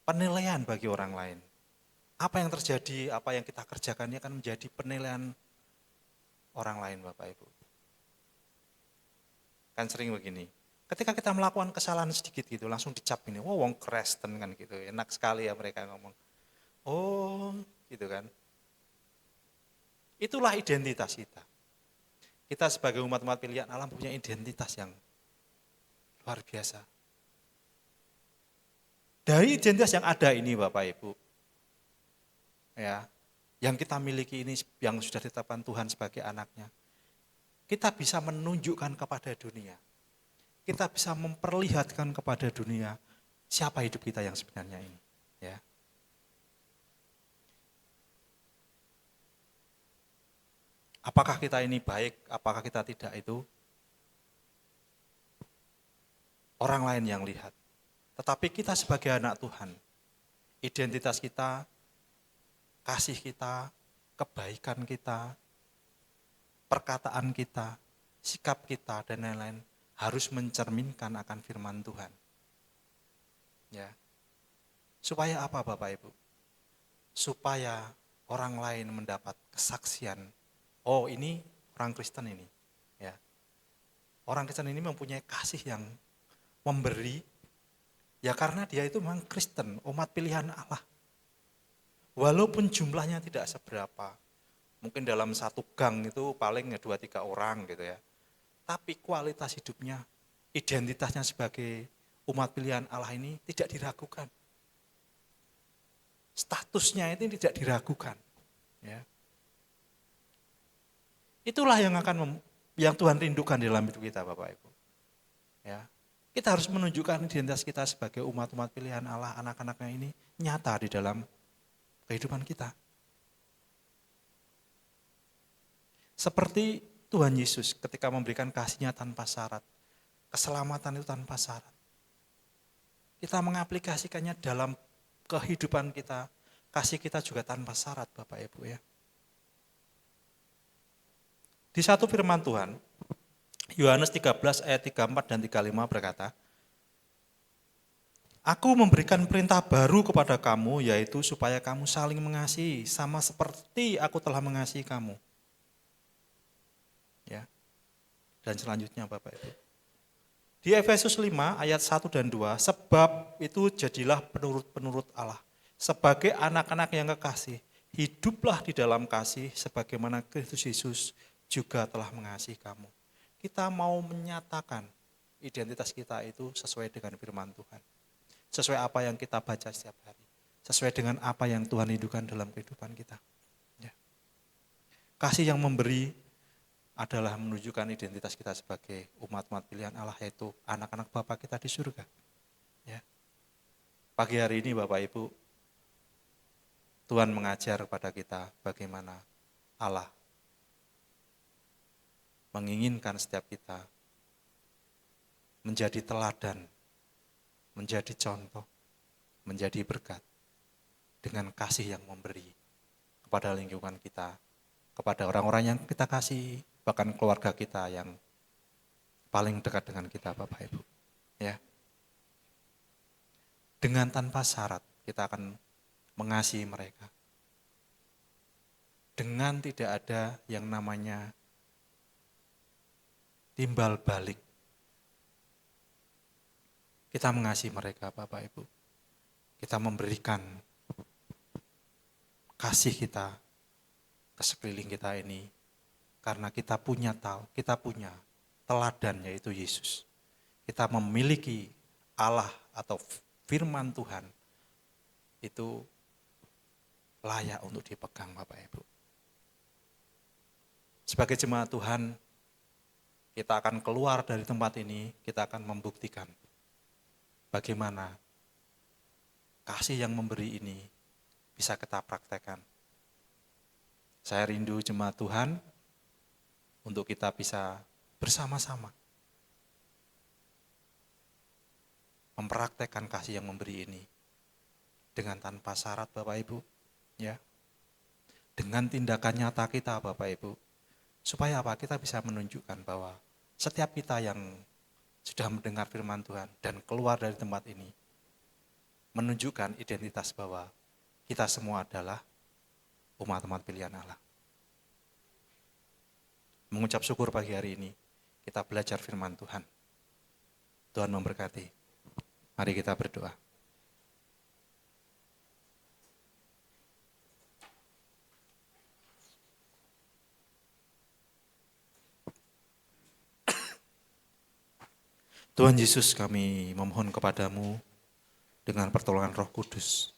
penilaian bagi orang lain. Apa yang terjadi, apa yang kita kerjakan ini akan menjadi penilaian orang lain, Bapak Ibu. Kan sering begini. Ketika kita melakukan kesalahan sedikit gitu, langsung dicap ini, wong Kristen kan gitu, enak sekali ya mereka ngomong. Oh, gitu kan. Itulah identitas kita. Kita sebagai umat-umat pilihan Allah punya identitas yang luar biasa. Dari identitas yang ada ini Bapak Ibu, ya, yang kita miliki ini, yang sudah ditetapkan Tuhan sebagai anaknya, kita bisa menunjukkan kepada dunia. Kita bisa memperlihatkan kepada dunia siapa hidup kita yang sebenarnya ini. Ya. Apakah kita ini baik, apakah kita tidak, itu orang lain yang lihat. Tetapi kita sebagai anak Tuhan, identitas kita, kasih kita, kebaikan kita, perkataan kita, sikap kita, dan lain-lain harus mencerminkan akan firman Tuhan. Ya. Supaya apa Bapak Ibu? Supaya orang lain mendapat kesaksian. Oh, ini orang Kristen ini. Ya. Orang Kristen ini mempunyai kasih yang memberi. Ya karena dia itu memang Kristen, umat pilihan Allah. Walaupun jumlahnya tidak seberapa. Mungkin dalam satu gang itu paling 2-3 orang gitu ya. Tapi kualitas hidupnya, identitasnya sebagai umat pilihan Allah ini tidak diragukan. Statusnya itu tidak diragukan. Ya. Itulah yang yang Tuhan rindukan di dalam hidup kita, Bapak Ibu. Ya. Kita harus menunjukkan identitas kita sebagai umat-umat pilihan Allah, anak-anaknya ini nyata di dalam kehidupan kita. Seperti Tuhan Yesus ketika memberikan kasih-Nya tanpa syarat, keselamatan itu tanpa syarat. Kita mengaplikasikannya dalam kehidupan kita, kasih kita juga tanpa syarat, Bapak Ibu ya. Di satu firman Tuhan, Yohanes 13 ayat 34 dan 35 berkata, Aku memberikan perintah baru kepada kamu, yaitu supaya kamu saling mengasihi, sama seperti aku telah mengasihi kamu. Ya. Dan selanjutnya Bapak Ibu. Di Efesus 5 ayat 1 dan 2, sebab itu jadilah penurut-penurut Allah. Sebagai anak-anak yang kekasih, hiduplah di dalam kasih sebagaimana Kristus Yesus juga telah mengasihi kamu. Kita mau menyatakan identitas kita itu sesuai dengan firman Tuhan. Sesuai apa yang kita baca setiap hari. Sesuai dengan apa yang Tuhan hidupkan dalam kehidupan kita. Ya. Kasih yang memberi adalah menunjukkan identitas kita sebagai umat-umat pilihan Allah, yaitu anak-anak Bapa kita di surga. Ya. Pagi hari ini Bapak Ibu, Tuhan mengajar kepada kita bagaimana Allah menginginkan setiap kita menjadi teladan, menjadi contoh, menjadi berkat dengan kasih yang memberi kepada lingkungan kita, kepada orang-orang yang kita kasih, bahkan keluarga kita yang paling dekat dengan kita, Bapak Ibu. Ya. Dengan tanpa syarat kita akan mengasihi mereka. Dengan tidak ada yang namanya timbal balik. Kita mengasihi mereka, Bapak Ibu. Kita memberikan kasih kita ke sekeliling kita ini karena kita punya teladan, yaitu Yesus. Kita memiliki Allah atau firman Tuhan itu layak untuk dipegang, Bapak Ibu. Sebagai jemaat Tuhan, kita akan keluar dari tempat ini, kita akan membuktikan bagaimana kasih yang memberi ini bisa kita praktekkan. Saya rindu jemaat Tuhan untuk kita bisa bersama-sama mempraktekkan kasih yang memberi ini dengan tanpa syarat, Bapak Ibu, ya. Dengan tindakan nyata kita, Bapak Ibu, supaya apa? Kita bisa menunjukkan bahwa setiap kita yang sudah mendengar firman Tuhan dan keluar dari tempat ini menunjukkan identitas bahwa kita semua adalah umat-umat pilihan Allah. Mengucap syukur pagi hari ini, kita belajar firman Tuhan. Tuhan memberkati. Mari kita berdoa. Tuhan Yesus, kami memohon kepadamu dengan pertolongan Roh Kudus.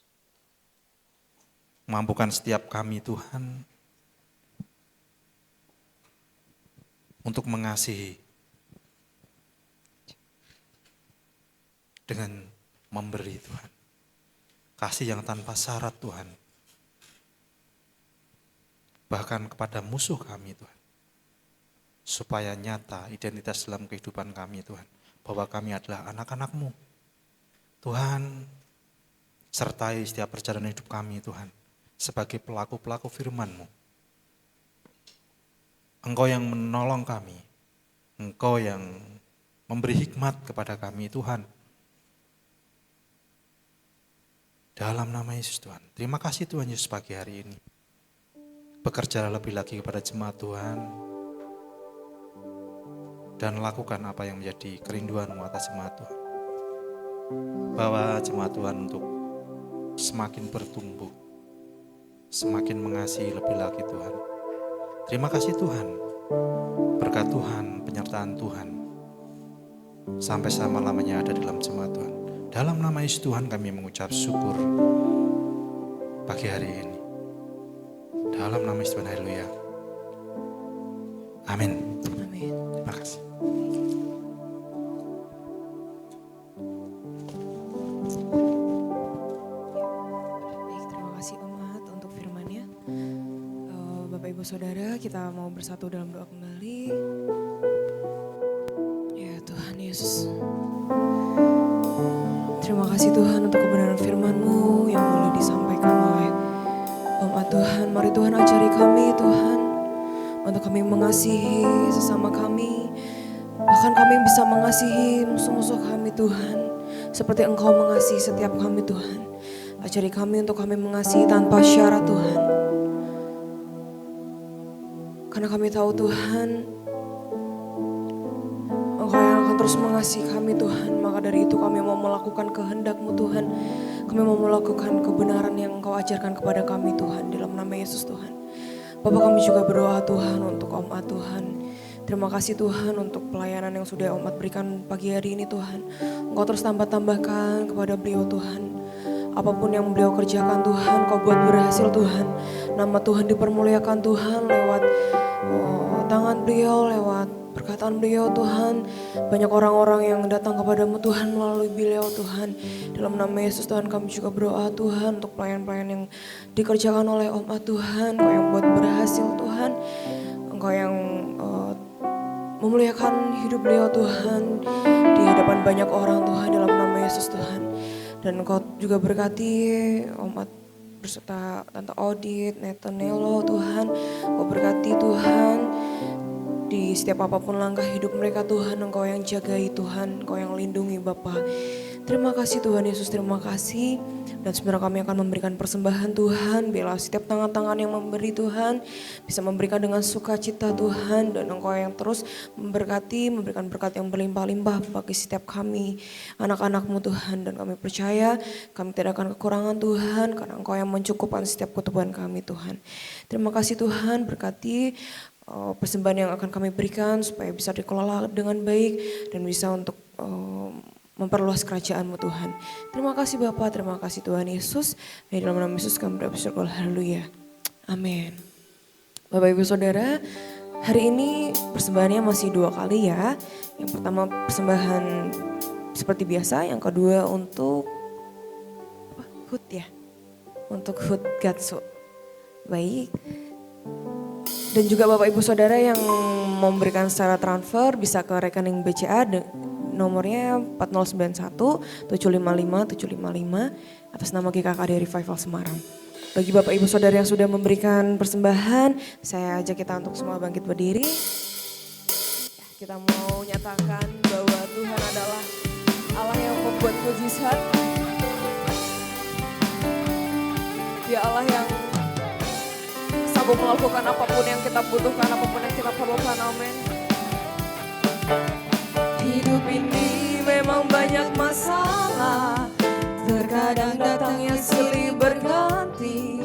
Mampukan setiap kami, Tuhan, untuk mengasihi dengan memberi, Tuhan. Kasih yang tanpa syarat, Tuhan. Bahkan kepada musuh kami, Tuhan. Supaya nyata identitas dalam kehidupan kami, Tuhan. Bahwa kami adalah anak-anak-Mu. Tuhan, sertai setiap perjalanan hidup kami, Tuhan. Sebagai pelaku-pelaku firman-Mu. Engkau yang menolong kami. Engkau yang memberi hikmat kepada kami, Tuhan. Dalam nama Yesus, Tuhan. Terima kasih Tuhan Yesus pagi hari ini. Bekerja lebih lagi kepada jemaat Tuhan. Dan lakukan apa yang menjadi kerinduan-Mu atas jemaat Tuhan. Bawa jemaat Tuhan untuk semakin bertumbuh. Semakin mengasihi lebih lagi Tuhan. Terima kasih Tuhan. Berkat Tuhan, penyertaan Tuhan. Sampai selama-lamanya ada dalam jemaat Tuhan. Dalam nama Yesus Tuhan kami mengucap syukur pagi hari ini. Dalam nama Yesus Tuhan, haleluya. Amin. Amin. Terima kasih. Baik, terima kasih Om Mahat untuk firman-Nya. Bapak Ibu Saudara, kita mau bersatu dalam doa kembali. Ya Tuhan Yesus, terima kasih Tuhan untuk kebenaran firman-Mu yang boleh disampaikan oleh Om Mahat Tuhan. Mari Tuhan ajari kami Tuhan, untuk kami mengasihi sesama kami. Bahkan kami bisa mengasihi musuh-musuh kami Tuhan. Seperti Engkau mengasihi setiap kami Tuhan. Ajari kami untuk kami mengasihi tanpa syarat Tuhan. Karena kami tahu Tuhan, Engkau yang akan yang terus mengasihi kami Tuhan. Maka dari itu kami mau melakukan kehendak-Mu Tuhan. Kami mau melakukan kebenaran yang Engkau ajarkan kepada kami Tuhan. Dalam nama Yesus Tuhan. Bapak, kami juga berdoa Tuhan untuk Om At Tuhan. Terima kasih Tuhan untuk pelayanan yang sudah Om At berikan pagi hari ini Tuhan. Engkau terus tambah-tambahkan kepada beliau Tuhan. Apapun yang beliau kerjakan Tuhan, Kau buat berhasil Tuhan. Nama Tuhan dipermuliakan Tuhan lewat tangan beliau, lewat perkataan beliau Tuhan. Banyak orang-orang yang datang kepadamu Tuhan melalui beliau Tuhan. Dalam nama Yesus Tuhan kami juga berdoa Tuhan untuk pelayan-pelayan yang dikerjakan oleh Om At Tuhan. Engkau yang buat berhasil Tuhan. Engkau yang memuliakan hidup beliau Tuhan di hadapan banyak orang Tuhan dalam nama Yesus Tuhan. Dan Engkau juga berkati Om At berserta Tante Odit, Netanelo Tuhan. Engkau berkati Tuhan di setiap apapun langkah hidup mereka Tuhan. Engkau yang jagai Tuhan, Engkau yang lindungi Bapa. Terima kasih Tuhan Yesus, terima kasih. Dan sebenarnya kami akan memberikan persembahan Tuhan. Biarlah setiap tangan-tangan yang memberi Tuhan bisa memberikan dengan sukacita Tuhan. Dan Engkau yang terus memberkati, memberikan berkat yang berlimpah-limpah bagi setiap kami, anak-anak-Mu Tuhan. Dan kami percaya kami tidak akan kekurangan Tuhan, karena Engkau yang mencukupkan setiap kebutuhan kami Tuhan. Terima kasih Tuhan, berkati persembahan yang akan kami berikan supaya bisa dikelola dengan baik dan bisa untuk memperluas kerajaan-Mu Tuhan. Terima kasih Bapa, terima kasih Tuhan Yesus. Di dalam nama Yesus kami bersyukur, haleluya. Amin. Bapak Ibu Saudara, hari ini persembahannya masih 2 kali ya. Yang pertama persembahan seperti biasa, yang kedua untuk HUT ya. Untuk HUT Gatso. Baik. Dan juga Bapak Ibu Saudara yang memberikan secara transfer bisa ke rekening BCA nomornya 4091 755 755 atas nama GKKD Revival Semarang. Bagi Bapak Ibu Saudara yang sudah memberikan persembahan, saya ajak kita untuk semua bangkit berdiri. Kita mau nyatakan bahwa Tuhan adalah Allah yang membuat mujizat. Dia Allah yang sanggup melakukan apapun yang kita butuhkan, apapun yang kita perlukan, amin. Hidup ini memang banyak masalah, terkadang datangnya silih berganti.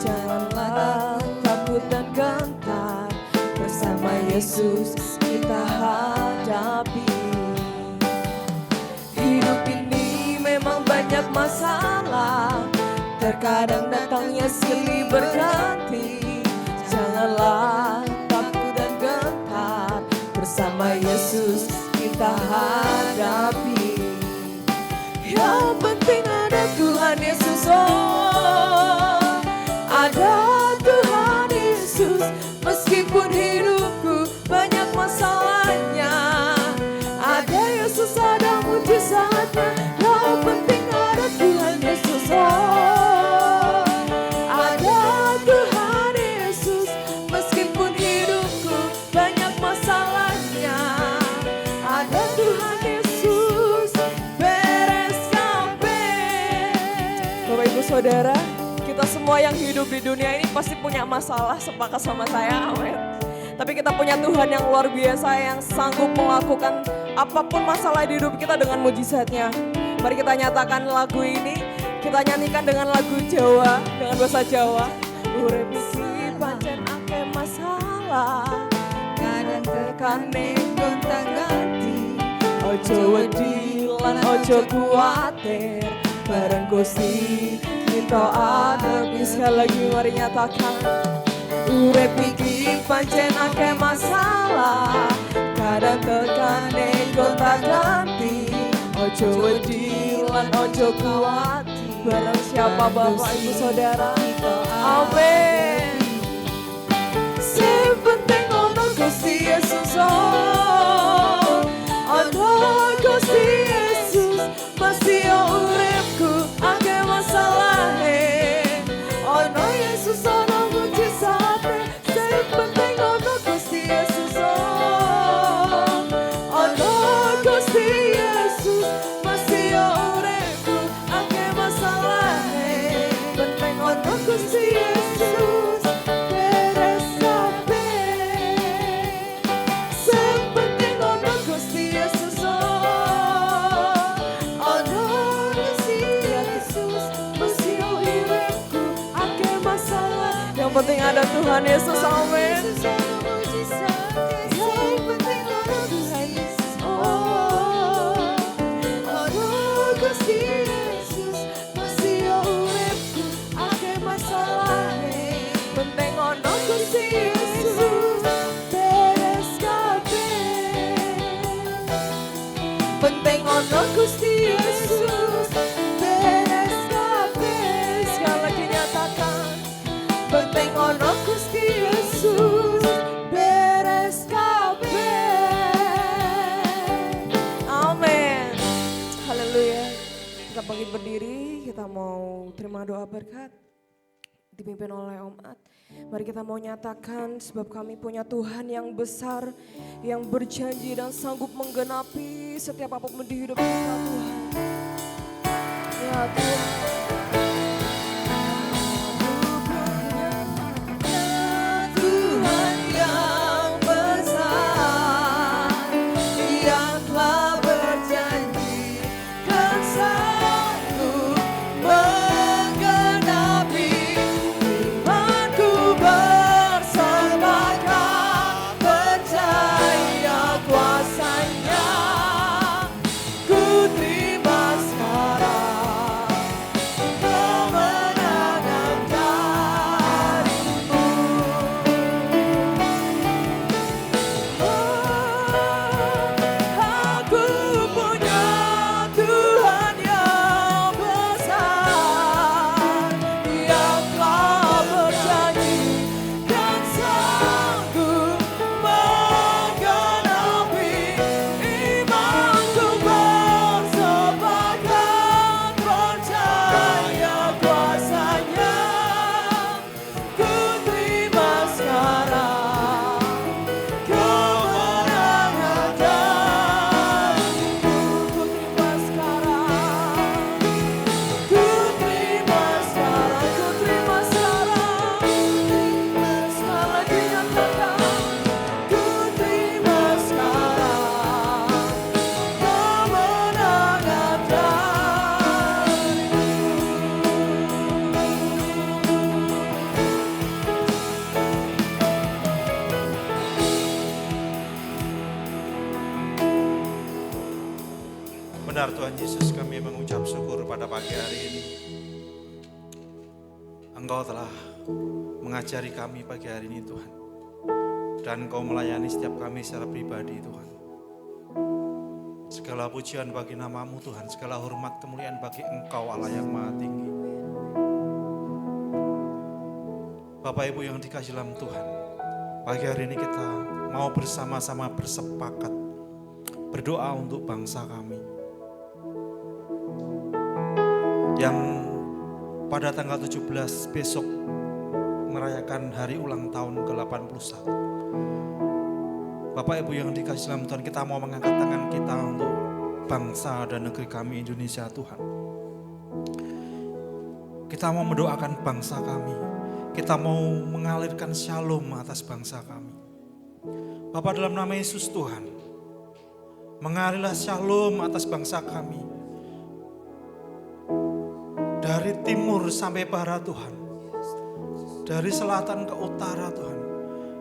Janganlah takut dan gentar, bersama Yesus kita hadapi. Hidup ini memang banyak masalah, terkadang datangnya silih berganti. Janganlah takut dan gentar, bersama Yesus kita hadapi. Yang penting ada Tuhan Yesus, oh ada Tuhan Yesus. Meskipun hidupku banyak masalahnya, ada Yesus, ada mujizatnya. Yang penting ada Tuhan Yesus, oh ada Tuhan Yesus. Meskipun hidupku banyak masalahnya, ada Tuhan Yesus, beres sampai. Bapak Ibu Saudara, kita semua yang hidup di dunia ini pasti punya masalah, sepakat sama saya, amin. Tapi kita punya Tuhan yang luar biasa yang sanggup melakukan apapun masalah di hidup kita dengan mujizatnya. Mari kita nyatakan lagu ini, kita nyanyikan dengan lagu Jawa, dengan bahasa Jawa. Urip iki pancen akeh masalah, kadang tekane gonta-ganti. Ojo wedi lan ojo kuwatir, bareng Gusti kita ada. Sekali lagi mari nyatakan. Urip iki pancen akeh masalah, kadang tekane gonta-ganti. Ojo wedi lan ojo kuwatir, bareng siapa Bapak Ibu Saudara. Amin. Sing penting ono Gusti Yesus, oh ono Gusti Yesus. Masih uripku akeh masalahe, ono Yesus ono mujizate. Sing penting ono Gusti Yesus, oh ono Gusti Yesus. Masih uripku akeh masalahe, penting ono Gusti Yesus. Yang penting ada Tuhan Yesus, amin. Penting ono Gusti Yesus, beres kabeh. Penting ono Gusti Yesus, beres kabeh. Sekali lagi nyatakan, penting ono Gusti Yesus, beres kabeh. Amin. Haleluya. Kita bangkit berdiri, kita mau terima doa berkat dipimpin oleh Om Ad. Mari kita mau nyatakan, sebab kami punya Tuhan yang besar, yang berjanji dan sanggup menggenapi setiap apapun di hidup kita, Tuhan. Ya Tuhan. Tuhan yang besar, yang telah berjanji dan sanggup menggenapi. Imanku bersamakan, percaya kuasanya. Ku terima sekarang kemenangan darimu. Aku punya Tuhan yang besar, yang telah berjanji dan sanggup menggenapi. Imanku bersamakan, percaya kuasanya. Ku terima sekarang kemenangan darimu. Ku terima sekarang, ku terima sekarang, ku terima sekarang. Sekali lagi nyatakan, ku terima sekarang kemenangan Benar Tuhan Yesus, kami mengucap syukur pada pagi hari ini. Engkau telah mengajari kami pagi hari ini Tuhan. Dan Engkau melayani setiap kami secara pribadi Tuhan. Segala pujian bagi nama-Mu Tuhan, segala hormat kemuliaan bagi Engkau Allah yang maha tinggi. Bapak Ibu yang dikasihi dalam Tuhan, pagi hari ini kita mau bersama-sama bersepakat berdoa untuk bangsa kami. Yang pada tanggal 17 besok merayakan hari ulang tahun ke-81. Bapak Ibu yang dikasihi dalam Tuhan, kita mau mengangkat tangan kita untuk bangsa dan negeri kami Indonesia Tuhan. Kita mau mendoakan bangsa kami. Kita mau mengalirkan shalom atas bangsa kami. Bapak, dalam nama Yesus Tuhan, mengalirlah shalom atas bangsa kami. Dari timur sampai barat Tuhan, dari selatan ke utara Tuhan,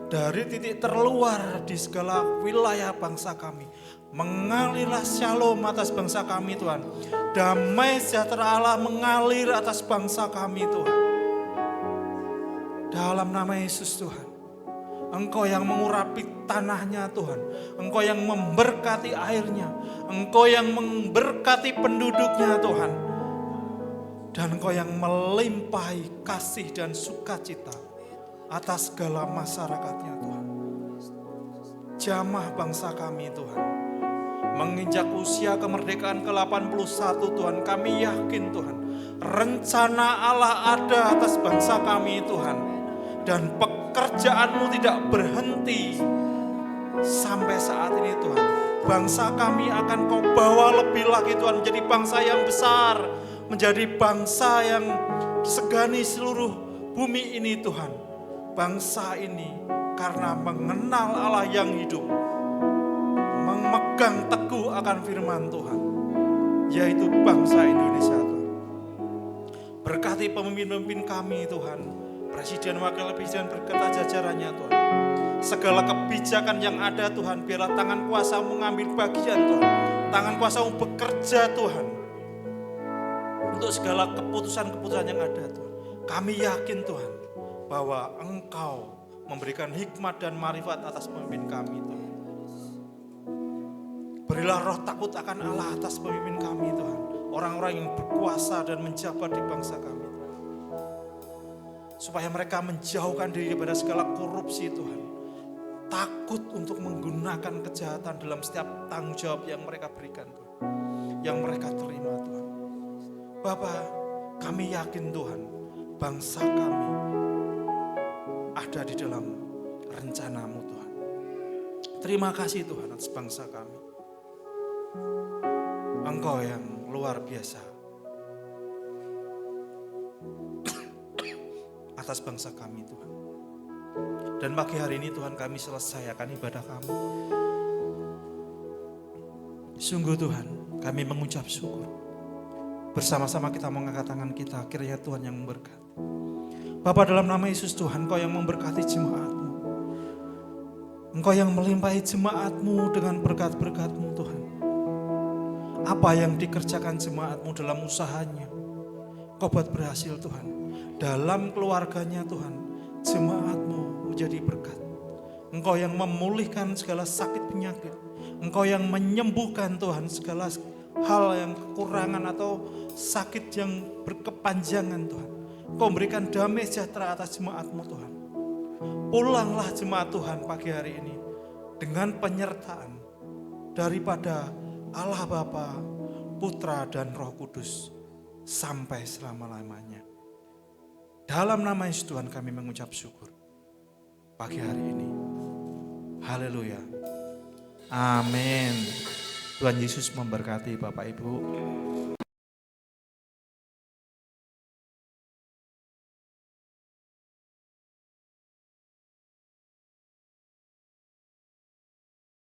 dari titik terluar di segala wilayah bangsa kami, mengalirlah shalom atas bangsa kami Tuhan. Damai sejahtera Allah mengalir atas bangsa kami Tuhan. Dalam nama Yesus Tuhan, Engkau yang mengurapi tanahnya Tuhan, Engkau yang memberkati airnya, Engkau yang memberkati penduduknya Tuhan. Dan Engkau yang melimpahi kasih dan sukacita atas segala masyarakatnya Tuhan. Jamah bangsa kami Tuhan, menginjak usia kemerdekaan ke-81 Tuhan, kami yakin Tuhan, rencana Allah ada atas bangsa kami Tuhan. Dan pekerjaan-Mu tidak berhenti sampai saat ini Tuhan. Bangsa kami akan Kau bawa lebih lagi Tuhan, menjadi bangsa yang besar, menjadi bangsa yang disegani seluruh bumi ini Tuhan. Bangsa ini karena mengenal Allah yang hidup, memegang teguh akan firman Tuhan, yaitu bangsa Indonesia Tuhan. Berkati pemimpin-pemimpin kami Tuhan, Presiden, wakil presiden berkata jajarannya Tuhan. Segala kebijakan yang ada Tuhan, biarlah tangan kuasa-Mu mengambil bagian Tuhan. Tangan kuasa-Mu bekerja Tuhan. Untuk segala keputusan-keputusan yang ada Tuhan. Kami yakin Tuhan bahwa Engkau memberikan hikmat dan marifat atas pemimpin kami Tuhan. Berilah roh takut akan Allah atas pemimpin kami Tuhan. Orang-orang yang berkuasa dan menjabat di bangsa kami Tuhan. Supaya mereka menjauhkan diri daripada segala korupsi Tuhan. Takut untuk menggunakan kejahatan dalam setiap tanggung jawab yang mereka berikan Tuhan. Yang mereka terima Tuhan. Bapa, kami yakin Tuhan, bangsa kami ada di dalam rencana-Mu Tuhan. Terima kasih Tuhan atas bangsa kami. Engkau yang luar biasa atas bangsa kami Tuhan. Dan pagi hari ini Tuhan kami selesaikan ibadah kami. Sungguh Tuhan kami mengucap syukur. Bersama-sama kita mengangkat tangan kita, kiranya Tuhan yang memberkati. Bapa, dalam nama Yesus Tuhan, Engkau yang memberkati jemaat-Mu. Engkau yang melimpahi jemaat-Mu dengan berkat-berkat-Mu Tuhan. Apa yang dikerjakan jemaat-Mu dalam usahanya, Engkau buat berhasil Tuhan. Dalam keluarganya Tuhan, jemaat-Mu menjadi berkat. Engkau yang memulihkan segala sakit penyakit. Engkau yang menyembuhkan Tuhan segala hal yang kekurangan atau sakit yang berkepanjangan Tuhan. Engkau memberikan damai sejahtera atas jemaat-Mu Tuhan. Pulanglah jemaat Tuhan pagi hari ini dengan penyertaan daripada Allah Bapa, Putra dan Roh Kudus sampai selama-lamanya. Dalam nama Yesus Tuhan kami mengucap syukur pagi hari ini. Haleluya. Amin. Tuhan Yesus memberkati Bapak Ibu.